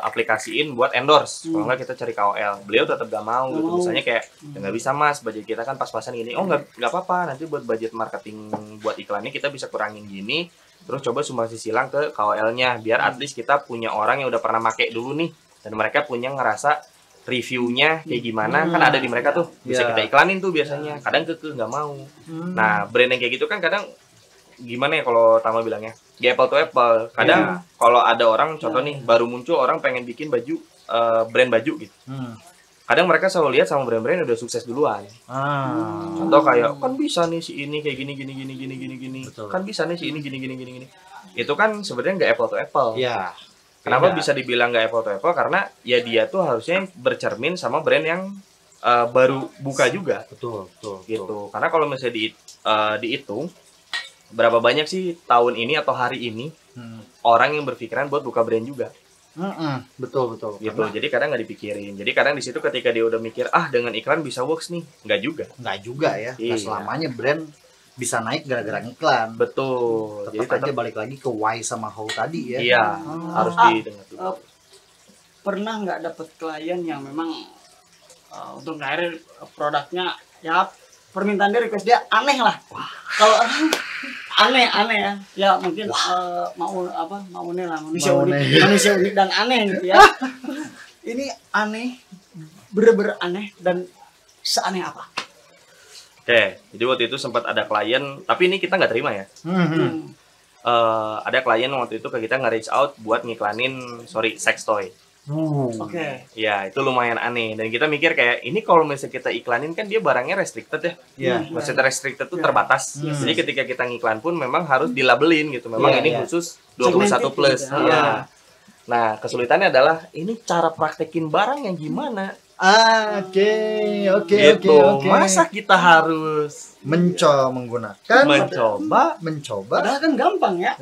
aplikasiin buat endorse. Kalau nggak kita cari KOL. Beliau tetap gak mau gitu. Misalnya kayak nggak bisa Mas, budget kita kan pas-pasan gini. Oh nggak apa-apa, nanti buat budget marketing buat iklannya kita bisa kurangin gini. Terus coba sumbangsi silang ke KOL-nya biar at least kita punya orang yang udah pernah make dulu nih dan mereka punya ngerasa reviewnya kayak gimana kan ada di mereka tuh bisa kita iklanin tuh biasanya. Kadang nggak mau. Nah brand yang kayak gitu kan kadang gimana ya kalau Tama bilangnya di apple to apple. Kadang kalau ada orang contoh nih baru muncul orang pengen bikin baju brand baju gitu. Kadang mereka selalu lihat sama brand-brand yang udah sukses duluan. Contoh kayak kan bisa nih si ini kayak gini. Betul. Kan bisa nih si ini gini. Itu kan sebenarnya nggak apple to apple. Iya. Kenapa bisa dibilang nggak apple to apple? Karena ya dia tuh harusnya bercermin sama brand yang baru buka juga. Betul. Gitu. Karena kalau misalnya dihitung berapa banyak sih tahun ini atau hari ini orang yang berpikiran buat buka brand juga. Betul. Gitu. Jadi kadang nggak dipikirin. Jadi kadang di situ ketika dia udah mikir dengan iklan bisa works nih, nggak juga ya. Iya. Nggak selamanya brand bisa naik gara-gara iklan. Betul. Tetap aja balik lagi ke why sama how tadi ya. Iya, harus didengar dulu. Pernah nggak dapet klien yang memang untuk akhirnya produknya ya permintaan dia request dia aneh lah. Kalau aneh ya mungkin maunya lah manusia unik dan aneh gitu ya. Ini aneh, bener-bener aneh dan seaneh apa? Oke, jadi waktu itu sempat ada klien, tapi ini kita nggak terima ya. Ada klien waktu itu ke kita nge-reach out buat ngiklanin, sex toy. Oke. Ya, itu lumayan aneh. Dan kita mikir kayak, ini kalau misalnya kita iklanin kan dia barangnya restricted ya. Iya. Maksudnya restricted tuh terbatas. Jadi ketika kita ngiklan pun memang harus dilabelin gitu. Memang ini khusus 21 plus. Gitu. Nah, kesulitannya adalah, ini cara praktekin barang yang gimana? Oke. Masa kita harus mencoba Padahal kan gampang ya.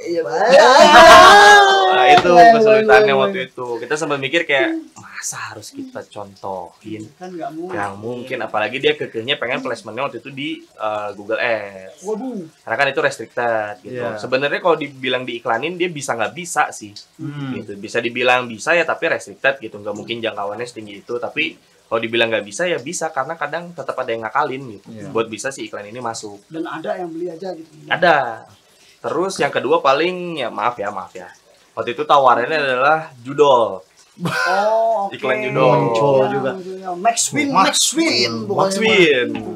Iya. Nah, itu kesulitannya waktu itu. Kita sempat mikir kayak masa harus kita contohin? Kan nggak mungkin. Apalagi dia kekehnya pengen placementnya waktu itu di Google Ads. Waduh. Karena kan itu restricted gitu. Yeah. Sebenarnya kalau dibilang diiklanin dia bisa nggak bisa sih. Gitu. Bisa dibilang bisa ya tapi restricted gitu. Nggak mungkin jangkauannya setinggi itu. Tapi kalau dibilang nggak bisa ya bisa karena kadang tetap ada yang ngakalin gitu. Buat bisa si iklan ini masuk. Dan ada yang beli aja gitu. Ada. Terus yang kedua paling ya maaf ya. Waktu itu tawarannya adalah judol. Oh, Iklan judol. Muncul juga. Max Win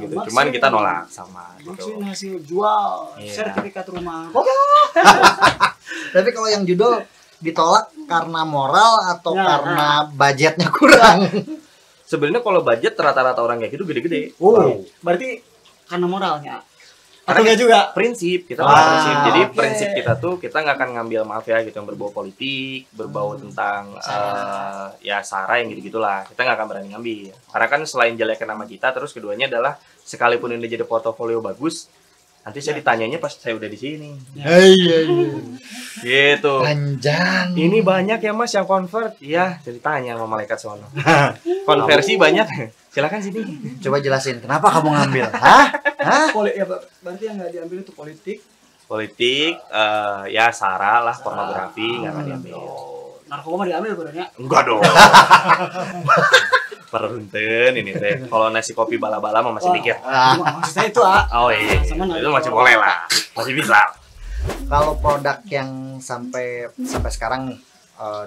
gitu. Cuman kita nolak sama Max gitu. Win hasil jual Iya. sertifikat rumah. Tapi kalau yang judul ditolak karena moral atau Nah, karena budgetnya kurang? Sebenarnya kalau budget rata-rata orang kayak gitu gede-gede. Berarti karena moralnya. Atau enggak juga? Prinsip kita punya prinsip. Jadi oke. prinsip kita tuh kita nggak akan ngambil maaf ya gitu yang berbau politik, berbau tentang ya sara yang gitu-gitulah. Kita nggak akan berani ngambil. Karena kan selain jeleknya nama kita, terus keduanya adalah sekalipun ini jadi portofolio bagus, Nanti saya ditanyanya pas saya udah di sini. Iya. Gitu. Panjang. Ini banyak ya Mas yang convert. Iya, jadi tanya sama malaikat sono. Konversi banyak. Silakan sini. Coba jelasin kenapa kamu ngambil? Hah? Ya, berarti yang nggak diambil itu Politik, ya sara lah, pornografi nggak akan diambil. Narkoba diambil berarti? Enggak dong. Perunten ini teh. Kalau nasi kopi bala-bala mah masih dikit. Maksud saya itu Oh iya, itu masih boleh lah, masih bisa. Kalau produk yang sampai sekarang nih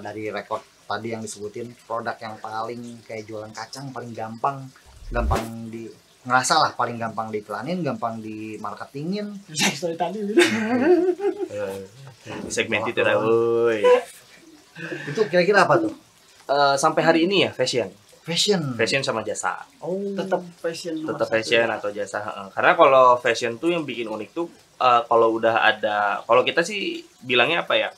dari rekor tadi yang disebutin, produk yang paling kayak jualan kacang paling gampang di ngerasa lah paling gampang diiklanin, gampang di marketingin. Story tadi. Segmen itu dah, woi. Itu kira-kira apa tuh? Sampai hari ini ya fashion sama jasa. Tetap fashion. Tetap fashion atau jasa. Karena kalau fashion tuh yang bikin unik tuh kalau udah ada, kalau kita sih bilangnya apa ya?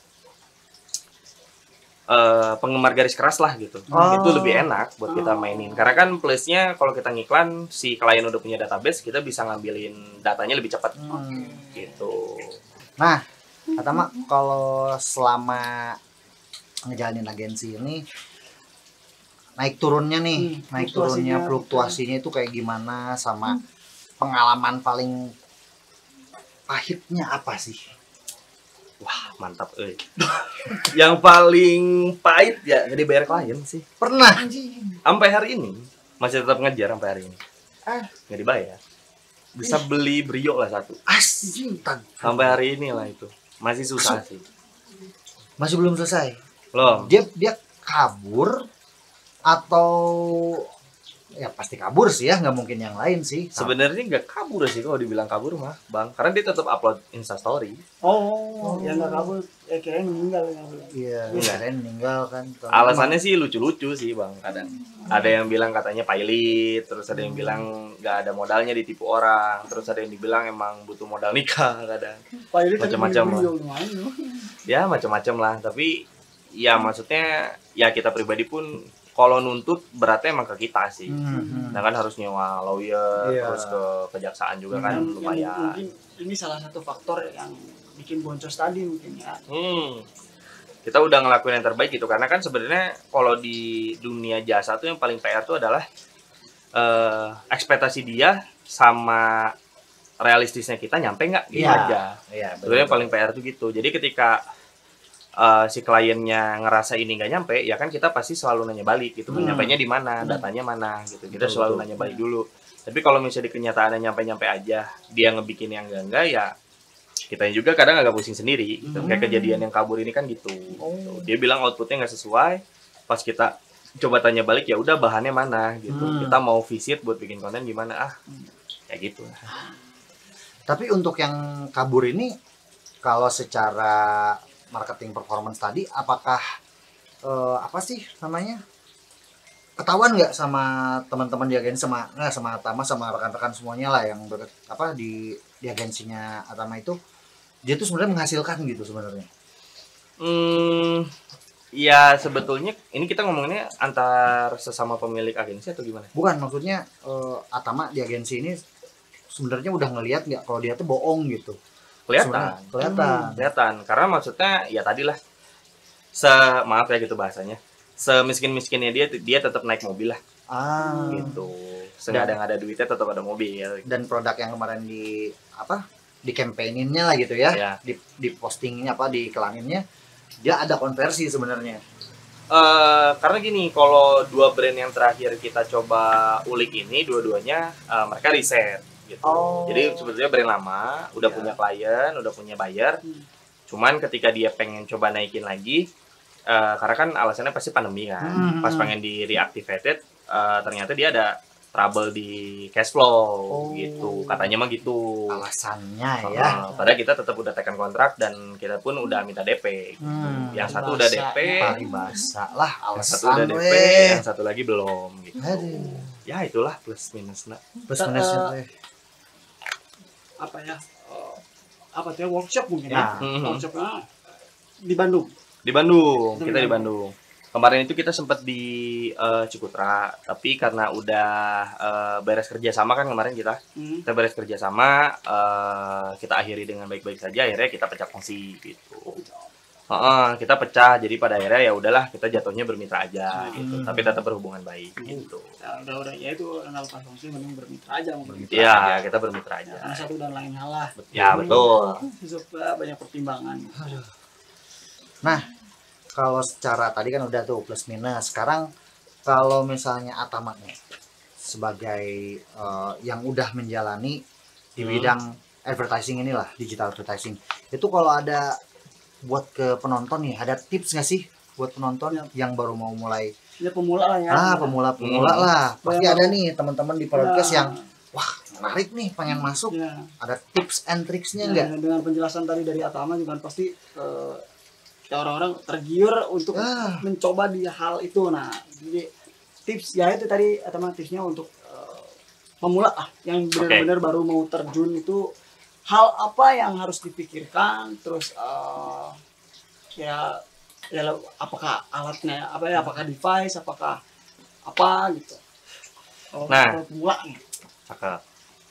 Penggemar garis keras lah gitu. Itu lebih enak buat kita mainin. Karena kan plusnya kalau kita ngiklan, si klien udah punya database, kita bisa ngambilin datanya lebih cepat. Gitu. Nah, Atama kalau selama ngejalanin agensi ini naik turunnya fluktuasinya itu kayak gimana, sama pengalaman paling pahitnya apa sih? Wah, mantap Yang paling pahit ya jadi bayar klien sih. Pernah. Sampai hari ini masih tetap ngejar sampai hari ini. Nggak dibayar. Bisa beli Brio lah satu. Sampai hari ini lah itu. Masih susah sih. Masih belum selesai. Belum. Dia kabur atau ya pasti kabur sih ya, nggak mungkin yang lain sih. Sebenarnya nggak kabur sih kalau dibilang kabur mah, Bang. Karena dia tetap upload Instastory. Ya nggak kabur, kirain meninggal. Iya, kirain meninggal kan. Alasannya sih lucu-lucu sih, Bang. Kadang ada yang bilang katanya pilot, terus ada yang bilang nggak ada modalnya ditipu orang, terus ada yang dibilang emang butuh modal nikah kadang. Macam-macam lah. Ya macam-macam lah. Tapi ya maksudnya ya kita pribadi pun kalau nuntut beratnya emang ke kita sih. Nah kan harus nyewa lawyer, terus ke kejaksaan juga kan lumayan. Mungkin ini salah satu faktor yang bikin boncos tadi mungkin ya. Kita udah ngelakuin yang terbaik gitu, karena kan sebenarnya kalau di dunia jasa tuh yang paling PR tuh adalah ekspektasi dia sama realistisnya kita nyampe nggak gitu aja. Sebenarnya paling PR tuh gitu. Jadi ketika si kliennya ngerasa ini nggak nyampe, ya kan kita pasti selalu nanya balik gitu, nyampainya di mana, datanya mana gitu. Kita selalu nanya balik dulu. Tapi kalau misalnya di kenyataannya nyampe-nyampe aja, dia ngebikin yang enggak ya kita juga kadang agak pusing sendiri gitu. Kayak kejadian yang kabur ini kan gitu. Dia bilang outputnya nggak sesuai, pas kita coba tanya balik ya udah bahannya mana gitu. Kita mau visit buat bikin konten gimana, kayak gitu. Tapi untuk yang kabur ini, kalau secara marketing performance tadi, apakah apa sih namanya, ketahuan nggak sama teman-teman di agensi, sama Atama, sama rekan-rekan semuanya lah yang di agensinya Atama itu, dia tuh sebenarnya menghasilkan gitu sebenarnya? Ya sebetulnya ini kita ngomongnya antar sesama pemilik agensi atau gimana? Bukan, maksudnya Atama di agensi ini sebenarnya udah ngelihat nggak kalau dia tuh bohong gitu? Kelihatan. Karena maksudnya ya tadilah maaf ya gitu bahasanya. Semiskin-miskinnya dia tetap naik mobil lah. Gitu. Nggak ada duitnya tetap ada mobil. Dan produk yang kemarin di campaign-innya lah gitu ya. Di postingnya di iklaninnya, dia ada konversi sebenarnya. Karena gini, kalau dua brand yang terakhir kita coba ulik ini, dua-duanya mereka riset gitu. Jadi sebetulnya brand lama udah punya klien, udah punya buyer. Cuman ketika dia pengen coba naikin lagi, karena kan alasannya pasti pandemi kan. Pas pengen di reactivated, ternyata dia ada trouble di cash flow gitu. Katanya mah gitu alasannya ya. Padahal kita tetap udah tekan kontrak dan kita pun udah minta DP gitu. Yang satu udah DP, Paribasa lah alasan. Yang satu udah DP, yang satu lagi belum gitu. Ya itulah plus minusnya. Plus minusnya workshop mungkin ya. Workshopnya di Bandung. Kita di Bandung. Kemarin itu kita sempat di Cikutra, tapi karena udah beres kerja sama kan kemarin kita beres kerja sama, kita akhiri dengan baik-baik saja. Akhirnya kita pecah kongsi gitu. Kita pecah, jadi pada akhirnya ya udahlah kita jatuhnya bermitra aja gitu, tapi tetap berhubungan baik gitu. Ya, udah ya itu kenal pas fungsi mending bermitra aja. Iya, kita bermitra aja. Karena satu dan lain hal lah. Ya betul. Supaya banyak pertimbangan. Nah, kalau secara tadi kan udah tuh plus minus. Sekarang kalau misalnya Atama nih sebagai yang udah menjalani di bidang advertising inilah, digital advertising. Itu kalau ada buat ke penonton nih, ada tips nggak sih buat penonton yang baru mau mulai? Ya pemula lah ya. Pemula lah. Pasti ada nih teman-teman di podcast yang wah menarik nih pengen masuk. Ya. Ada tips and tricksnya nggak? Dengan penjelasan tadi dari Atama juga pasti orang-orang tergiur untuk mencoba di hal itu. Nah, jadi tips ya itu tadi Atama tipsnya untuk pemula yang benar-benar baru mau terjun itu. Hal apa yang harus dipikirkan, terus ya apakah alatnya apakah device, apakah apa gitu. Nah, pemula nih.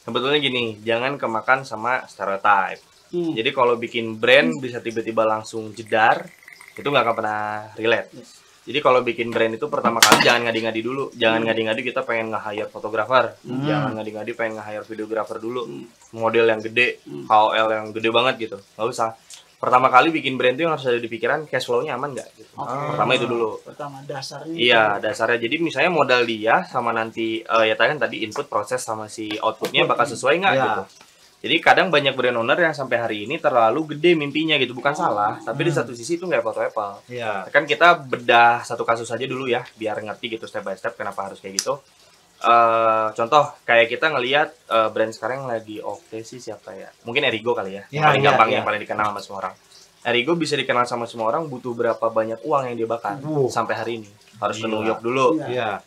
Sebetulnya gini, jangan kemakan sama stereotype. Jadi kalau bikin brand bisa tiba-tiba langsung jedar, itu nggak akan pernah relate. Jadi kalau bikin brand itu pertama kali jangan ngadi-ngadi dulu. Jangan ngadi-ngadi kita pengen nge-hire fotografer. Jangan ngadi-ngadi pengen nge-hire videografer dulu. Model yang gede, KOL yang gede banget gitu. Nggak usah. Pertama kali bikin brand itu yang harus ada di pikiran, cash flow-nya aman nggak? Gitu. Pertama itu dulu. Pertama dasarnya. Iya, dasarnya. Jadi misalnya modal dia sama nanti, ya tadi input, proses, sama si outputnya bakal sesuai nggak gitu. Jadi kadang banyak brand owner yang sampai hari ini terlalu gede mimpinya gitu, bukan salah, tapi di satu sisi itu nggak apple to apple. Kan kita bedah satu kasus aja dulu ya, biar ngerti gitu step by step kenapa harus kayak gitu. Contoh kayak kita ngelihat brand sekarang yang lagi oke sih siapa ya? Mungkin Erigo kali ya, yang paling gampang, yang paling dikenal sama semua orang. Erigo bisa dikenal sama semua orang, butuh berapa banyak uang yang dia bakar sampai hari ini. Harus ke New York dulu,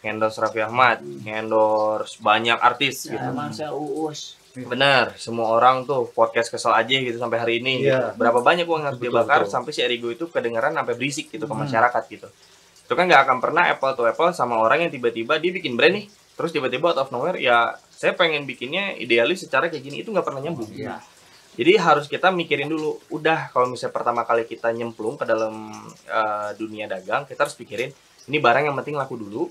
endorse Raffi Ahmad, endorse banyak artis gitu. Marcel Uus. Benar, semua orang tuh podcast kesel aja gitu sampai hari ini. Gitu. Berapa banyak uang yang harus dia bakar sampai si Erigo itu kedengaran sampai berisik gitu ke masyarakat gitu. Itu kan nggak akan pernah apple to apple sama orang yang tiba-tiba dia bikin brand nih, terus tiba-tiba out of nowhere ya saya pengen bikinnya idealis secara kayak gini, itu nggak pernah nyambung. Jadi harus kita mikirin dulu. Udah kalau misalnya pertama kali kita nyemplung ke dalam dunia dagang, kita harus pikirin ini barang yang penting laku dulu,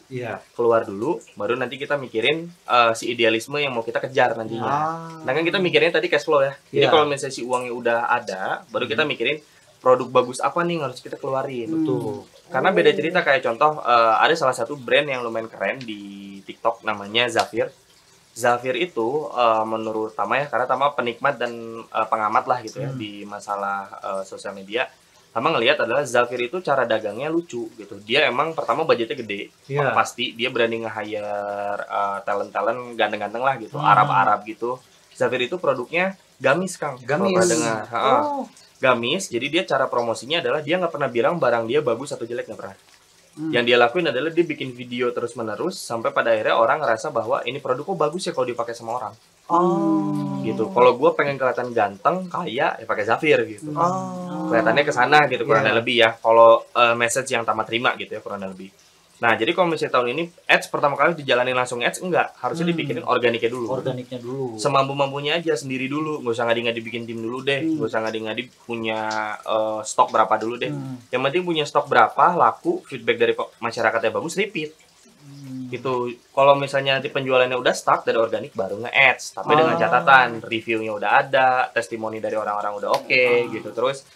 keluar dulu, baru nanti kita mikirin si idealisme yang mau kita kejar nantinya. Nah kan kita mikirin tadi cash flow ya. Jadi kalau misalnya si uangnya udah ada, baru kita mikirin produk bagus apa nih yang harus kita keluarin. Betul. Karena beda cerita, kayak contoh ada salah satu brand yang lumayan keren di TikTok namanya Zafir. Zafir itu menurut Tama ya, karena Tama penikmat dan pengamat lah gitu ya di masalah sosial media. Tama ngelihat adalah Zafir itu cara dagangnya lucu gitu. Dia emang pertama budgetnya gede, pasti dia berani nge-hire talent-talent ganteng-ganteng lah gitu, Arab-Arab gitu. Zafir itu produknya gamis, Kang. Gamis. Gamis. Jadi dia cara promosinya adalah dia nggak pernah bilang barang dia bagus atau jelek, nggak pernah. Yang dia lakuin adalah dia bikin video terus-menerus sampai pada akhirnya orang ngerasa bahwa ini produk kok bagus ya kalau dipakai sama orang. Gitu. Kalau gue pengen kelihatan ganteng, kaya, ya pakai Zafir gitu. Kelihatannya ke sana gitu kurang lebih ya. Kalau message yang Tama terima gitu ya kurang lebih. Nah, jadi kalau misalnya tahun ini ads pertama kali dijalanin langsung ads, enggak, harusnya dipikirin organiknya dulu. Semampu-mampunya aja sendiri dulu, nggak usah ngadi-ngadi bikin tim dulu deh, nggak usah ngadi-ngadi punya stok berapa dulu deh. Yang penting punya stok berapa, laku, feedback dari masyarakatnya bagus, repeat. Gitu. Kalau misalnya nanti penjualannya udah stuck dari organik, baru nge-ads, tapi dengan catatan reviewnya udah ada, testimoni dari orang-orang udah oke, gitu. Terus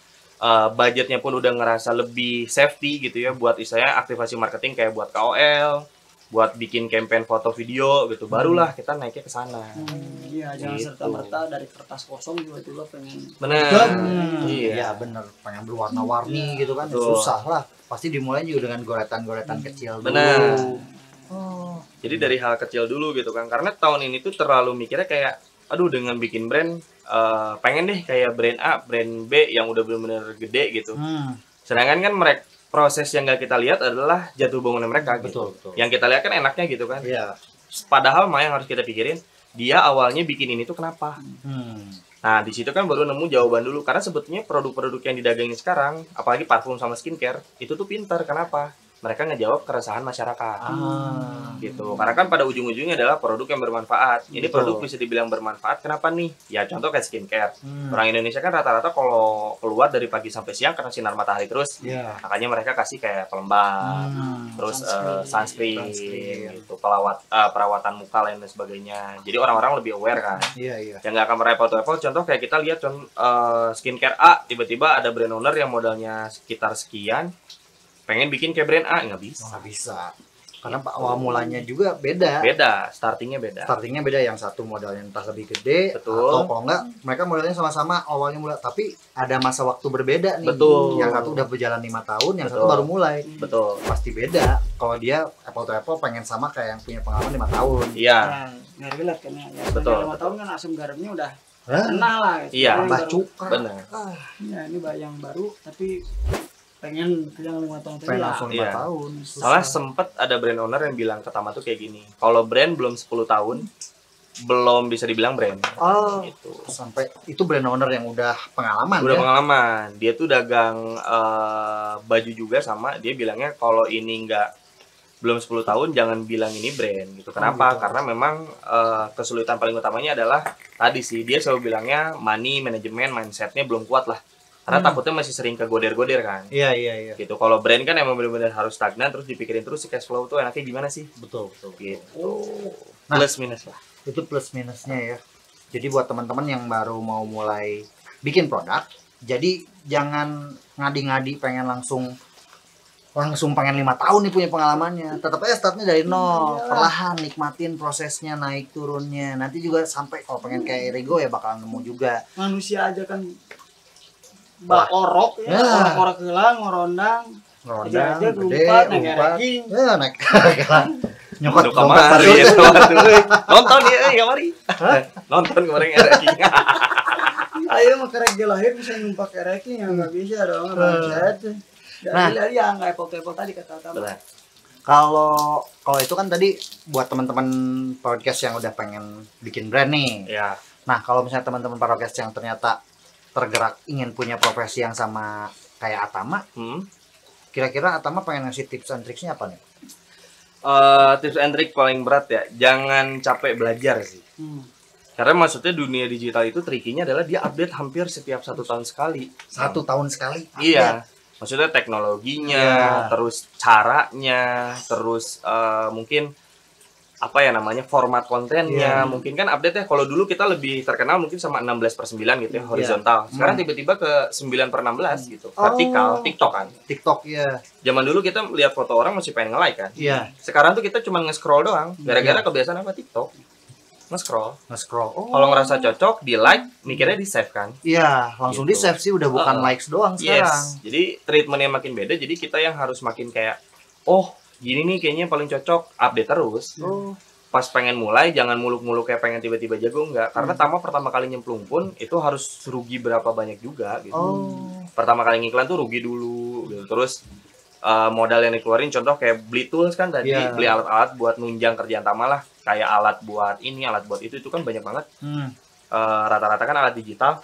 budgetnya pun udah ngerasa lebih safety gitu ya, buat istilahnya aktivasi marketing kayak buat KOL, buat bikin campaign foto video gitu, barulah kita naiknya ke sana. Iya, jangan serta-merta dari kertas kosong juga pengen. Bener. Iya bener, pengen berwarna-warni gitu kan. Susah lah. Pasti dimulai juga dengan goretan-goretan kecil dulu. Bener. Jadi dari hal kecil dulu gitu kan, karena tahun ini tuh terlalu mikirnya kayak, aduh dengan bikin brand pengen deh kayak brand A, brand B yang udah bener-bener gede gitu. Sedangkan kan mereka proses yang gak kita lihat adalah jatuh bangunan mereka gitu. Betul. Yang kita lihat kan enaknya gitu kan. Padahal yang harus kita pikirin, dia awalnya bikin ini tuh kenapa. Nah di situ kan baru nemu jawaban dulu, karena sebetulnya produk-produk yang didagangin sekarang, apalagi parfum sama skincare, itu tuh pintar. Kenapa? mereka ngejawab keresahan masyarakat. Gitu. Karena kan pada ujung-ujungnya adalah produk yang bermanfaat. Ini produk bisa dibilang bermanfaat. Kenapa nih? Ya contoh kayak skincare. Orang Indonesia kan rata-rata kalau keluar dari pagi sampai siang kena sinar matahari terus. Makanya mereka kasih kayak pelembab, terus sunscreen gitu, perawatan muka lain dan sebagainya. Jadi orang-orang lebih aware kan. Yang nggak akan merepot-repot. Contoh kayak kita lihat skincare A, tiba-tiba ada brand owner yang modalnya sekitar sekian, pengen bikin kayak brand A, nggak bisa. Karena awal mulanya juga beda, startingnya beda. Yang satu modalnya entah lebih gede, betul, atau kalau enggak mereka modalnya sama-sama awalnya mulai, tapi ada masa waktu berbeda nih. Betul. Yang satu udah berjalan 5 tahun, yang satu baru mulai. Betul. Pasti beda kalau dia apple to apple pengen sama kayak yang punya pengalaman 5 tahun. Iya. Nggak relate kan ya. Betul. 5 tahun kan asam garamnya udah kenal lah. Iya. Tambah cuka. Benar. Ya ini yang baru tapi pengen yang 5 tahun pengen langsung 5 tahun. Soalnya sempet ada brand owner yang bilang ke Tama tuh kayak gini, kalau brand belum 10 tahun belum bisa dibilang brand. Gitu. Sampai itu brand owner yang udah pengalaman. Pengalaman. Dia tuh dagang baju juga sama. Dia bilangnya kalau ini belum 10 tahun jangan bilang ini brand gitu. Kenapa? Karena memang kesulitan paling utamanya adalah tadi sih, dia selalu bilangnya money management mindsetnya belum kuat lah. Karena takutnya masih sering kegoder-goder kan. Iya. Gitu. Kalau brand kan emang benar-benar harus stagnan, terus dipikirin terus si cash flow tuh enaknya gimana sih? Betul. Gitu. Nah, plus minus lah. Itu plus minusnya ya. Jadi buat teman-teman yang baru mau mulai bikin produk, jadi jangan ngadi-ngadi pengen langsung pengen 5 tahun nih punya pengalamannya. Tetap aja startnya dari nol, perlahan nikmatin prosesnya, naik turunnya. Nanti juga sampai kalau pengen kayak Rigo ya bakalan nemu juga. Manusia aja kan orok ya, orok hilang, ngorondang, aja kelumpat, naik nyokot kemari nonton ya kemari nonton kemarin ranking. Ayo mah kerek lahir bisa numpak ranking, yang nggak bisa dong, bangsat. Dari yang nggak apple tadi kata Tama. Kalau itu kan tadi buat teman-teman podcast yang udah pengen bikin brand nih. Ya. Nah kalau misalnya teman-teman podcast yang ternyata tergerak ingin punya profesi yang sama kayak Atama, kira-kira Atama pengen ngasih tips and tricksnya apa nih? Tips and trick paling berat ya, jangan capek belajar sih. Karena maksudnya dunia digital itu trikinya adalah dia update hampir setiap 1 tahun sekali. 1 tahun sekali? Iya. Maksudnya teknologinya, terus caranya, terus mungkin apa ya namanya, format kontennya. Mungkin kan update ya, kalau dulu kita lebih terkenal mungkin sama 16/9 gitu ya, horizontal. Sekarang tiba-tiba ke 9/16 gitu, vertikal, TikTok kan. TikTok ya. Zaman dulu kita lihat foto orang masih pengen nge-like kan. Iya. Sekarang tuh kita cuma nge-scroll doang. Gara-gara kebiasaan apa TikTok? Nge-scroll. Kalau ngerasa cocok, di-like, mikirnya di-save kan. Iya, langsung gitu. di-save sih, udah bukan likes doang sekarang. Jadi treatmentnya makin beda, jadi kita yang harus makin kayak gini nih kayaknya paling cocok, update terus. Pas pengen mulai jangan muluk-muluk kayak pengen tiba-tiba jago, enggak. Karena Tama pertama kali nyemplung pun itu harus rugi berapa banyak juga gitu. Pertama kali ngiklan tuh rugi dulu gitu. Terus modal yang dikeluarin contoh kayak beli tools kan tadi, beli alat-alat buat nunjang kerjaan Tama lah. Kayak alat buat ini, alat buat itu kan banyak banget. Rata-rata kan alat digital.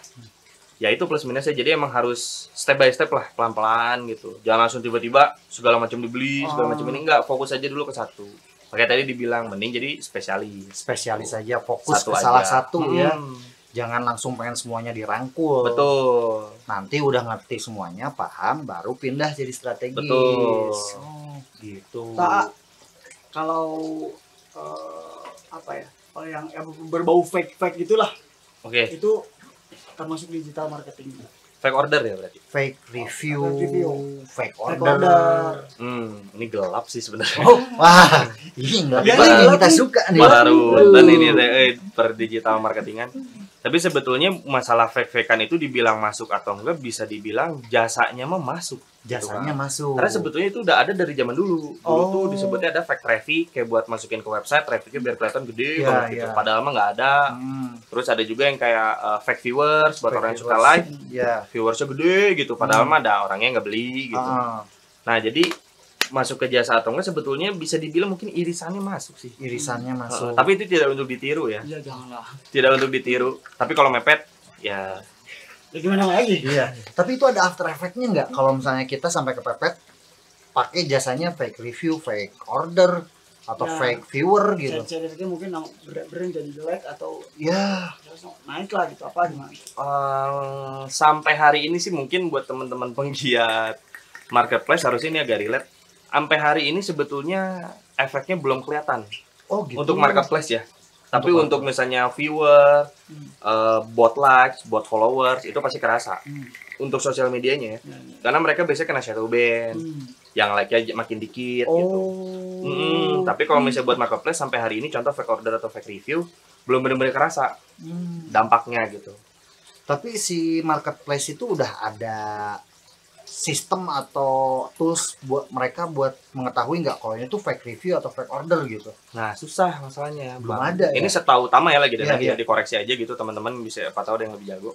Ya itu plus minusnya, jadi emang harus step by step lah, pelan-pelan gitu. Jangan langsung tiba-tiba segala macam dibeli, segala macam ini, enggak, fokus aja dulu ke satu. Kayak tadi dibilang mending jadi spesialis aja, fokus satu ke salah aja. satu ya. Jangan langsung pengen semuanya dirangkul. Betul. Nanti udah ngerti semuanya, paham, baru pindah jadi strategis. Betul. Gitu. Kalau apa ya? Kalau yang berbau fake gitulah. Oke. Itu termasuk digital marketing. Fake order ya berarti. Fake review. Fake order. Ini gelap sih sebenarnya. Wah, ini enggak kita suka nih. Baru dan ini per digital marketingan. Tapi sebetulnya masalah fake-fakean itu dibilang masuk atau enggak bisa dibilang jasanya mah masuk. Jasanya masuk. Karena sebetulnya itu udah ada dari zaman dulu. Dulu tuh disebutnya ada fake traffic, kayak buat masukin ke website, trafficnya biar kelihatan gede banget gitu. Padahal mah nggak ada. Terus ada juga yang kayak fake viewers, buat orang yang suka live, viewersnya gede gitu. Padahal mah ada orangnya nggak beli gitu. Nah jadi masuk ke jasa atau enggak sebetulnya bisa dibilang mungkin irisannya masuk sih. Irisannya masuk. Tapi itu tidak untuk ditiru ya. Iya janganlah. Tidak untuk ditiru. Tapi kalau mepet ya gimana lagi? Iya. Tapi itu ada after effect-nya nggak? Kalau misalnya kita sampai kepepet, pakai jasanya fake review, fake order atau Ya, fake viewer gitu. CDRT mungkin brand jadi jelek atau Ya, naik lah gitu apa gimana? Sampai hari ini sih mungkin buat teman-teman penggiat marketplace harus ini agak relate. Sampai hari ini sebetulnya efeknya belum kelihatan oh gitu. untuk marketplace ya. Tapi Untuk untuk misalnya viewer, bot likes, bot followers itu pasti kerasa. Untuk sosial medianya ya. Karena mereka biasanya kena shadow ban, yang like-nya makin dikit gitu. Tapi kalau misalnya buat marketplace sampai hari ini contoh fake order atau fake review belum benar-benar kerasa dampaknya gitu. Tapi si marketplace itu udah ada sistem atau tools buat mereka buat mengetahui nggak kalau ini tuh fake review atau fake order gitu. Nah, susah masalahnya. Belum ada ini ya? setahu Tama ya lagi dan Iya, lagi iya. dikoreksi aja gitu teman-teman bisa apa tahu ada yang lebih jago.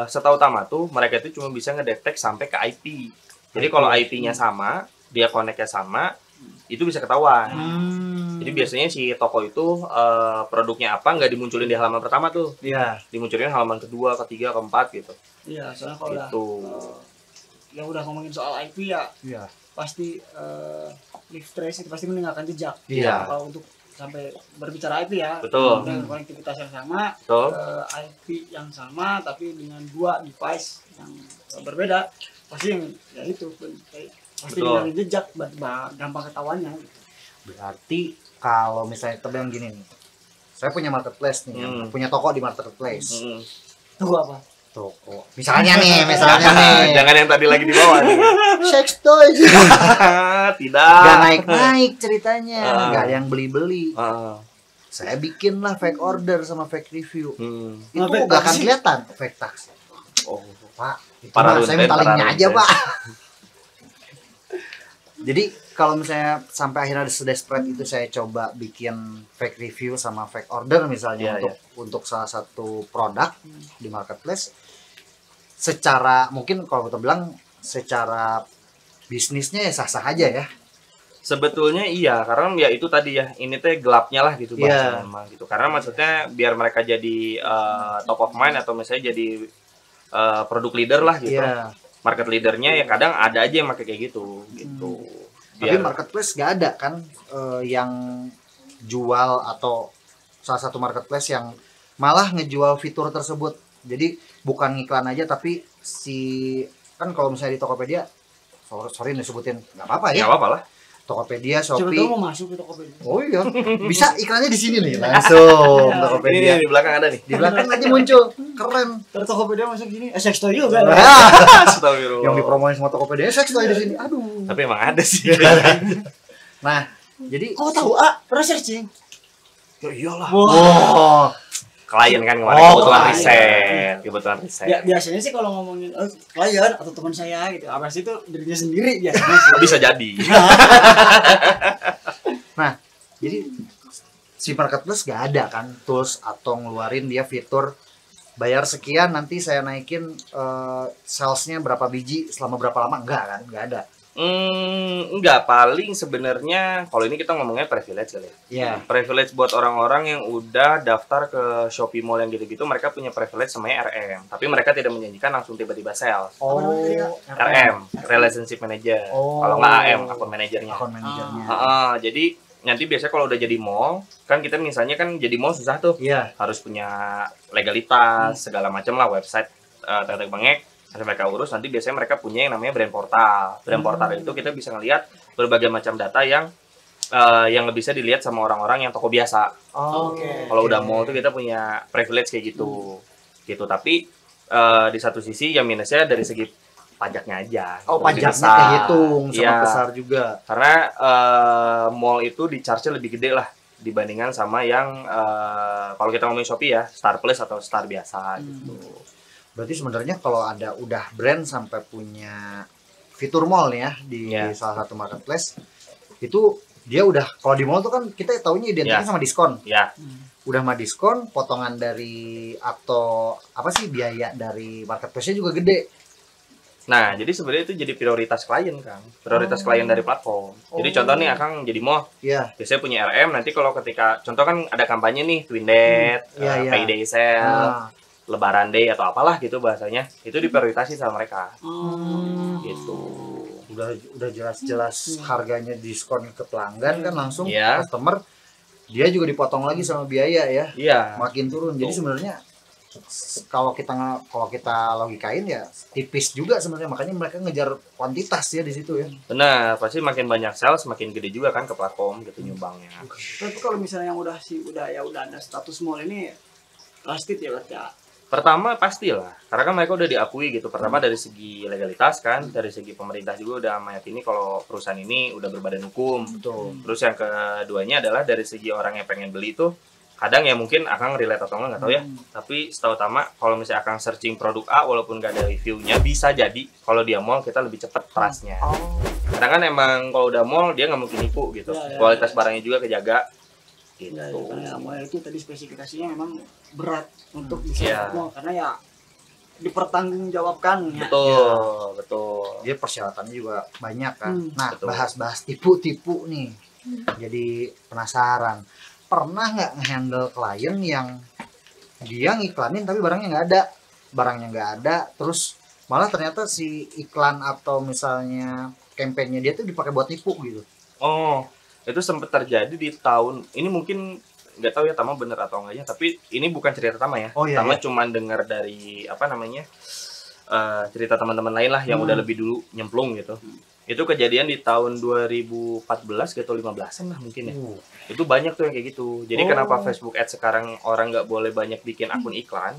Setahu Tama tuh mereka itu cuma bisa ngedetek sampai ke IP. Jadi kalau IP-nya sama, dia connect-nya sama, itu bisa ketahuan. Jadi biasanya si toko itu produknya apa nggak dimunculin di halaman pertama tuh. Iya. Dimunculin halaman kedua, ketiga, keempat gitu. Iya, soalnya kalau Gitu. ya udah ngomongin soal IP ya Iya. pasti live trace itu pasti meninggalkan jejak. Iya. Kalau untuk sampai berbicara IP ya, Betul. dengan konektivitas yang sama, Betul. IP yang sama tapi dengan dua device yang berbeda, pasti yang ya itu pasti Betul. meninggalkan jejak, gampang ketahuannya. Gitu. Berarti kalau misalnya kita bilang gini nih, saya punya marketplace nih, punya toko di marketplace. Tunggu apa? Toko. Misalnya nih. Jangan yang tadi lagi di bawah nih. Sex toy. Tidak. Gak naik-naik ceritanya, gak ada yang beli-beli. Saya bikin lah fake order sama fake review. Itu Fake gak akan tax. kelihatan fake tax. Oh, Pak, itu Para mah saya minta runten, linknya para aja runten. Pak. Jadi kalau misalnya sampai akhirnya sedesperate itu saya coba bikin fake review sama fake order misalnya Iya, untuk salah satu produk di marketplace, secara mungkin kalau kita bilang secara bisnisnya ya sah-sah aja ya. sebetulnya iya, karena ya itu tadi ya, ini teh gelapnya lah gitu Iya. bahasa memang gitu. Karena maksudnya biar mereka jadi top of mind atau misalnya jadi produk leader lah gitu. Iya. Market leadernya ya kadang ada aja yang pakai kayak gitu. Tapi marketplace gak ada kan yang jual atau salah satu marketplace yang malah ngejual fitur tersebut. Jadi bukan iklan aja tapi si kan kalau misalnya di Tokopedia, sorry nih sebutin nggak apa-apa ya. nggak apa-apa lah. Tokopedia, Siapa Shopee. tahu mau masuk ke Tokopedia. Oh iya, bisa iklannya di sini nih langsung Ini Tokopedia. di belakang ada nih. Di belakang nanti muncul, keren. Terus Tokopedia masuk gini, sex toy juga. Astagfirullah. Yang dipromoin sama Tokopedia, sex toy di sini. Aduh. Tapi emang ada sih. Nah, jadi Kau tahu pernah searching? Ya iyalah. oh, Klien kan kemarin Oh, kebetulan klien. riset, kebetulan riset. Ya, biasanya sih kalau ngomongin klien atau teman saya gitu, apa sih itu dirinya sendiri biasanya sih. Bisa jadi. nah, jadi si marketplace gak ada kan tools atau ngeluarin dia fitur bayar sekian nanti saya naikin salesnya berapa biji selama berapa lama, enggak kan, enggak ada. Enggak, paling sebenarnya kalau ini kita ngomongnya privilege kali ya. Iya. Privilege buat orang-orang yang udah daftar ke Shopee Mall yang gitu-gitu, mereka punya privilege namanya RM. Tapi mereka tidak menjanjikan langsung tiba-tiba sales. Oh, RM, Relationship Manager. Oh. Kalau nggak AM, akun manajernya. akun manajernya. Jadi nanti biasanya kalau udah jadi mall, kan kita misalnya kan jadi mall susah tuh. Iya. Harus punya legalitas, segala macam lah, website, tetek bengek. Nanti mereka urus, nanti biasanya mereka punya yang namanya brand portal. Brand portal itu kita bisa ngelihat berbagai macam data yang bisa dilihat sama orang-orang yang toko biasa. Oh, Oke. Kalau udah mall tuh kita punya privilege kayak gitu. Gitu, tapi di satu sisi yang minusnya dari segi pajaknya aja. Oh, Lebih pajaknya besar. kehitung sama Iya. besar juga. Karena mall itu di charge-nya lebih gede lah dibandingkan sama yang kalau kita ngomongin Shopee ya, Star Plus atau Star biasa gitu. Berarti sebenarnya kalau ada udah brand sampai punya fitur mall nih ya di Iya. salah satu marketplace, itu dia udah kalau di mall tuh kan kita taunya identiknya Iya. sama diskon. Ya, Udah mah diskon, potongan dari atau apa sih biaya dari marketplace-nya juga gede. nah jadi sebenarnya itu jadi prioritas klien kan, prioritas klien dari platform. Jadi contoh nih Akang jadi mall, Iya. biasanya punya RM, nanti kalau ketika contoh kan ada kampanye nih Twin Dead, Iya, iya. Payday Sale, Nah, Lebaran Day atau apalah gitu bahasanya, itu diprioritasi sama mereka. Gitu. udah jelas-jelas harganya diskon ke pelanggan kan langsung Iya. customer dia juga dipotong lagi sama biaya ya. Iya. Makin turun. Jadi sebenarnya kalau kita logikain ya tipis juga sebenarnya, makanya mereka ngejar kuantitas ya di situ ya. Benar, pasti makin banyak sales makin gede juga kan ke platform gitu nyumbangnya. Tapi kalau misalnya yang udah ada status mall ini trusted ya berarti ya. Pertama pastilah, karena kan mereka udah diakui gitu. Pertama dari segi legalitas kan, dari segi pemerintah juga udah meyakini kalau perusahaan ini udah berbadan hukum. Betul. Terus yang keduanya adalah dari segi orang yang pengen beli itu, kadang ya mungkin akan relate atau nggak tahu ya. Tapi setahu Tama, kalau misalnya akan searching produk A walaupun nggak ada reviewnya, bisa jadi kalau dia mall kita lebih cepet trustnya. Karena kan emang kalau udah mall dia nggak mungkin nipu gitu. Ya, ya, Kualitas ya. barangnya juga kejaga. Gitu. Ya, karena mall itu tadi spesifikasinya memang berat untuk bisa Iya. mall karena ya dipertanggungjawabkan ya. Betul, betul. Dia persyaratannya juga banyak kan. Nah, Betul. bahas-bahas tipu-tipu nih. Jadi penasaran. Pernah nggak ngehandle klien yang dia ngiklanin tapi barangnya nggak ada, terus malah ternyata si iklan atau misalnya kampanyenya dia tuh dipakai buat nipu gitu. Oh, itu sempat terjadi di tahun ini, mungkin nggak tahu ya Tama bener atau enggaknya, tapi ini bukan cerita Tama ya. Oh, iya, Tama iya. cuman dengar dari apa namanya cerita teman-teman lain lah yang udah lebih dulu nyemplung gitu. Itu kejadian di tahun 2014 atau 15-an lah mungkin ya. Itu banyak tuh yang kayak gitu. Jadi kenapa Facebook Ads sekarang orang nggak boleh banyak bikin akun iklan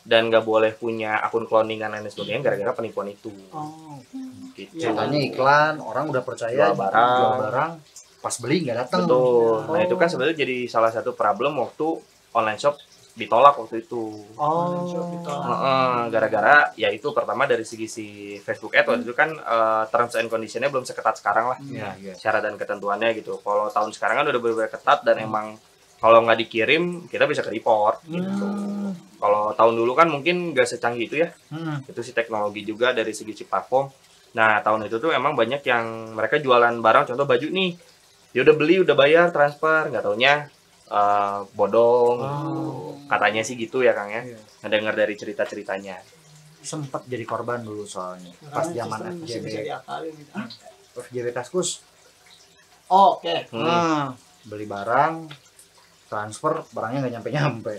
dan nggak boleh punya akun cloningan dan lain sebagainya gara-gara penipuan itu. Oh. Gitu. Katanya iklan, orang udah percaya Jual barang. jual barang, pas beli nggak datang. Betul. Nah itu kan sebenarnya jadi salah satu problem waktu online shop ditolak waktu itu. Gara-gara ya itu pertama dari segi si Facebook Ads waktu itu kan terms and conditionnya belum seketat sekarang lah. Iya. Syarat dan ketentuannya gitu. Kalau tahun sekarang kan udah benar-benar ketat dan emang kalau nggak dikirim kita bisa ke report gitu. Kalau tahun dulu kan mungkin nggak secanggih itu ya. Itu sih teknologi juga dari segi chip platform. Nah tahun itu tuh emang banyak yang mereka jualan barang, contoh baju nih, dia udah beli udah bayar transfer, nggak taunya bodong gitu. Katanya sih gitu ya Kang ya. Ngedengar dari cerita-ceritanya. Sempat jadi korban dulu soalnya pas zaman masih bisa FJB diakalin gitu. FJB Kaskus. Oke. Nah, beli barang, transfer barangnya nggak nyampe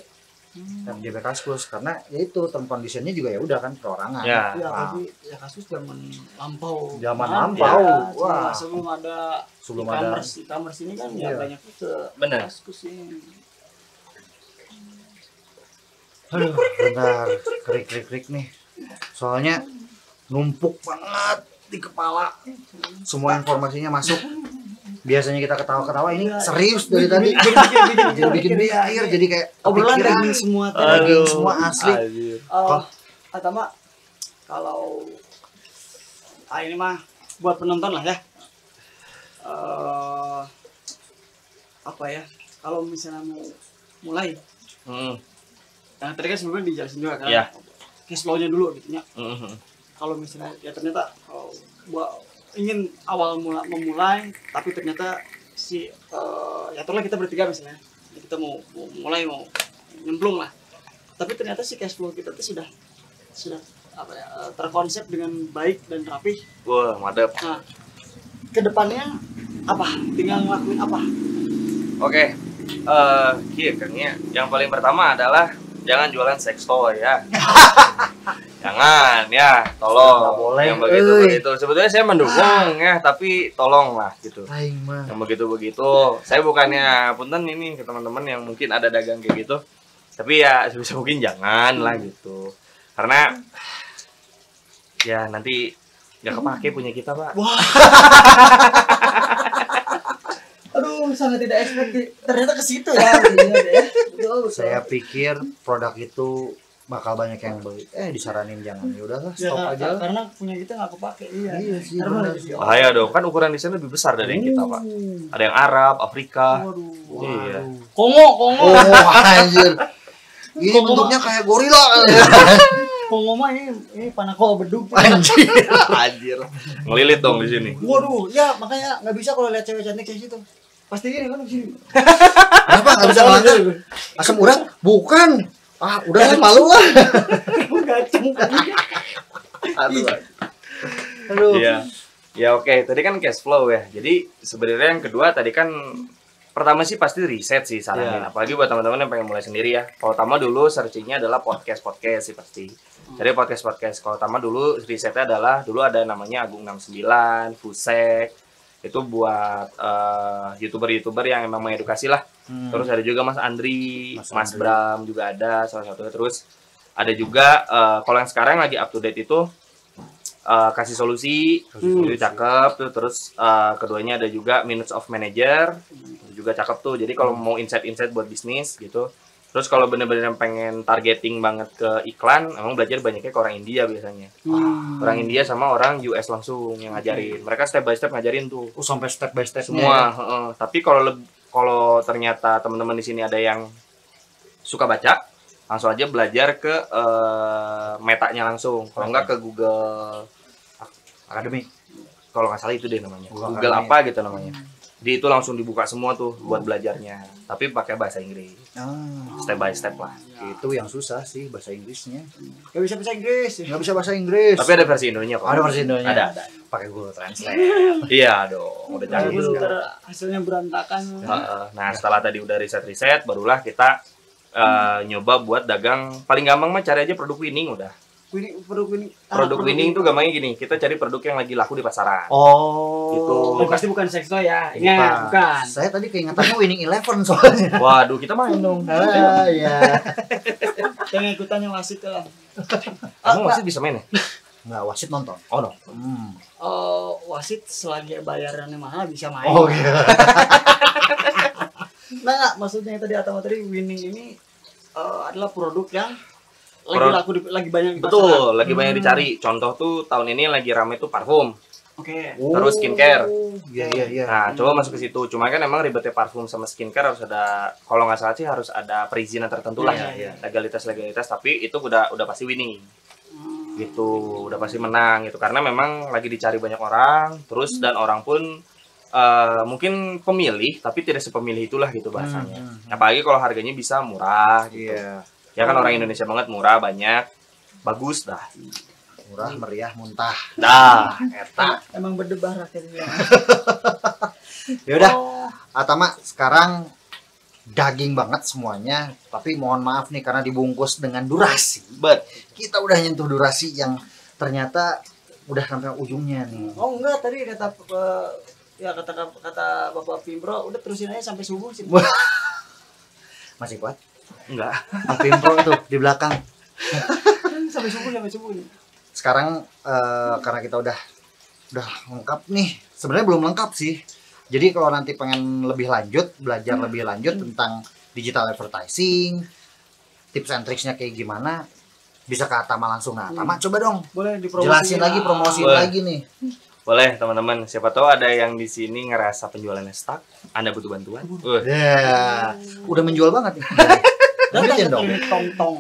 FJB Kaskus karena ya itu term conditionnya juga ya udah kan perorangan. Ya. Ya, Nah, tapi ya kasus zaman lampau. Zaman Kan, lampau. ya, Wah. sebelum ada Sebelum ada e-commerce ini kan Iya. ya banyak ke Bener. kasus ini. aduh, bentar krik nih. Soalnya numpuk banget di kepala. Semua informasinya masuk. Biasanya kita ketawa-ketawa ini serius dari tadi. Jadi bikin mikir, jadi kayak Obrolan kepikiran. daging semua tadi. Daging semua asli. Anjir. Atama kalau ini mah buat penonton lah ya. Apa ya? Kalau misalnya mau mulai, yang tadi kan sebelumnya dijelasin juga kan. Iya. Cash flow-nya dulu gitu ya. Mhm. Kalau misalnya ya ternyata buat ingin awal memulai, tapi ternyata ya terlah kita bertiga misalnya kita mau mulai mau nyemplung lah, tapi ternyata si cash flow kita tuh sudah apa ya terkonsep dengan baik dan rapih. Wah, mantap. Nah, kedepannya apa? Tinggal ngelakuin apa? Oke. Iya Kang ya. Yang paling pertama adalah jangan jualan seks toy ya. Jangan ya, tolong. Nggak boleh. Yang begitu. Sebetulnya saya mendukung ya, tapi tolonglah gitu. Aing mah. Yang begitu. Saya bukannya punten ini ke teman-teman yang mungkin ada dagang kayak gitu. Tapi ya sebisa mungkin jangan lah gitu. Karena ya nanti nggak kepake punya kita, Pak. Wah. Aduh, sangat tidak expect ternyata ke situ ya. Betul. Saya pikir produk itu bakal banyak yang beli. Disaranin jangan. Ya udahlah, Ya, stop aja. karena punya kita nggak kepake. Iya sih, Karena benar. lebih- Bahaya dong, kan ukuran desain lebih besar dari yang kita, Pak. Ada yang Arab, Afrika. Waduh. Iya. Kongo. Oh, anjir. Ini bentuknya kayak gorila. Kongo mah ini panako bedug. Anjir. Anjir. Ngelilit dong di sini. Waduh, ya makanya nggak bisa kalau lihat cewek cantik kayak situ. Pasti gini kan di sini. Kenapa nggak bisa ngelanggar? Asam urat? Bukan. Udah malu lah. Gacung. Aduh. Aduh. Iya. Ya oke, tadi kan cash flow ya. Jadi sebenarnya yang kedua tadi kan pertama sih pasti riset sih saranin. Apalagi buat teman-teman yang pengen mulai sendiri ya. Kalau Tama dulu searchingnya adalah podcast sih pasti. Jadi podcast. Kalau Tama dulu risetnya adalah dulu ada namanya Agung 69, Fusek. Itu buat youtuber yang emang mengedukasi lah. Terus ada juga Mas Andri, Mas Bram juga ada salah satunya. Terus ada juga kalau yang sekarang lagi up to date itu kasih solusi itu cakep tuh. Terus keduanya ada juga Minutes of Manager itu juga cakep tuh. Jadi kalau mau insight buat bisnis gitu. Terus kalau bener-bener pengen targeting banget ke iklan, emang belajar banyaknya ke orang India biasanya. Orang India sama orang US langsung yang ngajarin. Mereka step by step ngajarin tuh. Sampai step by step semua. Tapi kalau ternyata teman-teman di sini ada yang suka baca, langsung aja belajar ke metanya langsung. Kalau enggak ke Google Academy. Kalau nggak salah itu deh namanya. Google apa gitu namanya. Di itu langsung dibuka semua tuh buat belajarnya. Tapi pakai bahasa Inggris. Step by step lah. Itu yang susah sih bahasa Inggrisnya. Gak bisa bahasa Inggris. Nggak bisa bahasa Inggris. Tapi ada versi Indonya kok. Ada versi Indonya. Ada. Pakai Google Translate. Iya dong. Udah canggih. Hasilnya berantakan. Nah setelah tadi udah riset, barulah kita nyoba buat dagang. Paling gampang mah cari aja produk winning udah. Produk winning itu gampangnya gini, kita cari produk yang lagi laku di pasaran. Gitu. Pasti bukan sex toy ya. Ingat, bukan. Saya tadi keingetannya Winning Eleven soalnya. Waduh, kita main dong. Iya. Yang ikutannya wasit lah. Kamu wasit bisa main ya? Nggak, wasit nonton. Oh no. Wasit selagi bayarannya mahal bisa main. Oh iya. Nah, maksudnya tadi winning ini adalah produk yang lagi banyak di pasaran. Betul, lagi banyak dicari. Contoh tuh tahun ini lagi rame tuh parfum. Oke. Terus skincare. Iya. Nah, coba masuk ke situ. Cuma kan emang ribetnya parfum sama skincare harus ada, kalau nggak salah sih harus ada perizinan tertentu lah. Legalitas. Tapi itu udah pasti winning. Gitu, udah pasti menang gitu. Karena memang lagi dicari banyak orang. Terus dan orang pun mungkin pemilih, tapi tidak sepemilih itulah gitu bahasanya. Apalagi kalau harganya bisa murah gitu. Ya kan orang Indonesia banget, murah, banyak, bagus dah. Murah, meriah, muntah. Dah, eta. Emang berdebar akhirnya. Ya udah, Atama sekarang daging banget semuanya, tapi mohon maaf nih karena dibungkus dengan durasi. Kita udah nyentuh durasi yang ternyata udah sampai ujungnya nih. Oh enggak, tadi kata Bapak Pimbro udah terusin aja sampai subuh sih. Masih kuat? Enggak. Pimpro tuh di belakang. sampai subuh nih. Sekarang karena kita udah lengkap nih. Sebenarnya belum lengkap sih. Jadi kalau nanti pengen lebih lanjut, belajar lebih lanjut tentang digital advertising, tips and tricksnya kayak gimana, bisa ke Atama langsung. Nah, Atama coba dong. Boleh jelasin lagi, promosiin lagi nih. Boleh teman-teman, siapa tahu ada yang di sini ngerasa penjualannya stuck, Anda butuh bantuan. Udah menjual banget nih. Datang dong. Tong-tong.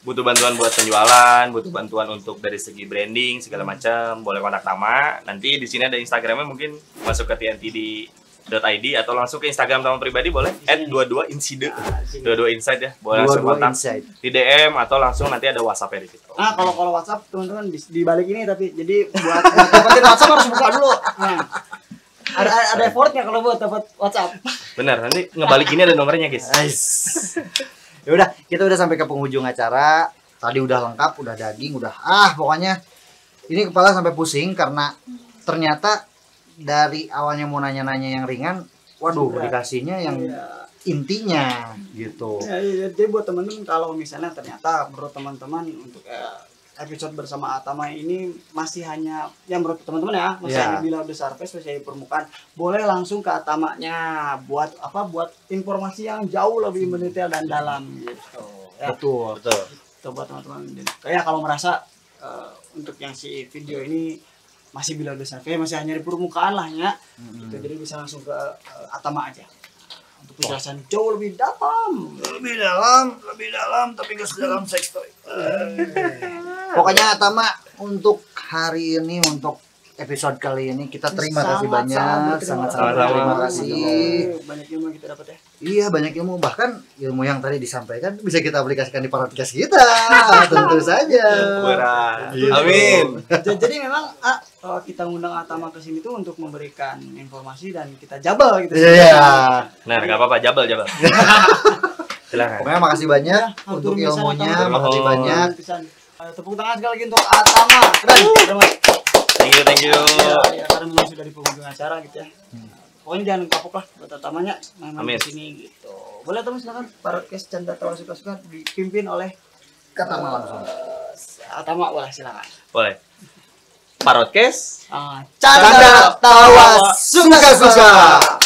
Butuh bantuan buat penjualan, butuh bantuan untuk dari segi branding segala macam, boleh kontak Tama. Nanti di sini ada Instagramnya, mungkin masuk ke tntd.id atau langsung ke Instagram Tama pribadi boleh @22inside. 22 insight ya. Boleh langsung kontak di DM atau langsung nanti ada WhatsApp-nya di situ. Kalau WhatsApp teman-teman di balik ini tapi jadi buat dapetin WhatsApp harus buka dulu. Nah. Ada effortnya kalau buat dapat WhatsApp. Bener, nanti ngebalik ini ada nomornya guys. Ya udah, kita udah sampai ke penghujung acara. Tadi udah lengkap, udah daging, udah pokoknya ini kepala sampai pusing karena ternyata dari awalnya mau nanya-nanya yang ringan, waduh dikasihnya yang intinya gitu. Jadi buat teman-teman kalau misalnya ternyata menurut teman-teman untuk episode bersama Atama ini masih hanya yang menurut teman-teman ya masih hanya below the surface, masih permukaan, boleh langsung ke Atamanya buat informasi yang jauh lebih mendetail dan dalam gitu ya. Betul itu buat teman-teman kayak kalau merasa untuk yang si video ini masih below the surface, masih hanya di permukaan lah ya gitu, jadi bisa langsung ke Atama aja untuk penjelasan jauh lebih dalam tapi nggak sedalam sex toy. Pokoknya Atama untuk hari ini, untuk episode kali ini. Kita terima kasih Sangat banyak, sangat-sangat terima kasih. Banyak ilmu yang kita dapat ya. Iya, banyak ilmu, bahkan ilmu yang tadi disampaikan bisa kita aplikasikan di podcast kita. Tentu saja. Amin. Jadi memang kita ngundang Atama ke sini tuh untuk memberikan informasi dan kita jabal gitu. Iya. Nah, nggak apa-apa, jabal. Silakan. Pokoknya makasih banyak untuk ilmunya, makasih banyak. Tepuk tangan sekali lagi untuk Atama. Keren. Thank you. Ya, karena memang sudah di penghujung acara gitu ya. Pokoknya jangan kapok lah buat Atamanya memang di sini gitu. Boleh teman silakan podcast Canda Tawa Suka-Suka dipimpin oleh Atama langsung. Atama, boleh silakan. Boleh. Podcast Canda Tawa Suka-Suka.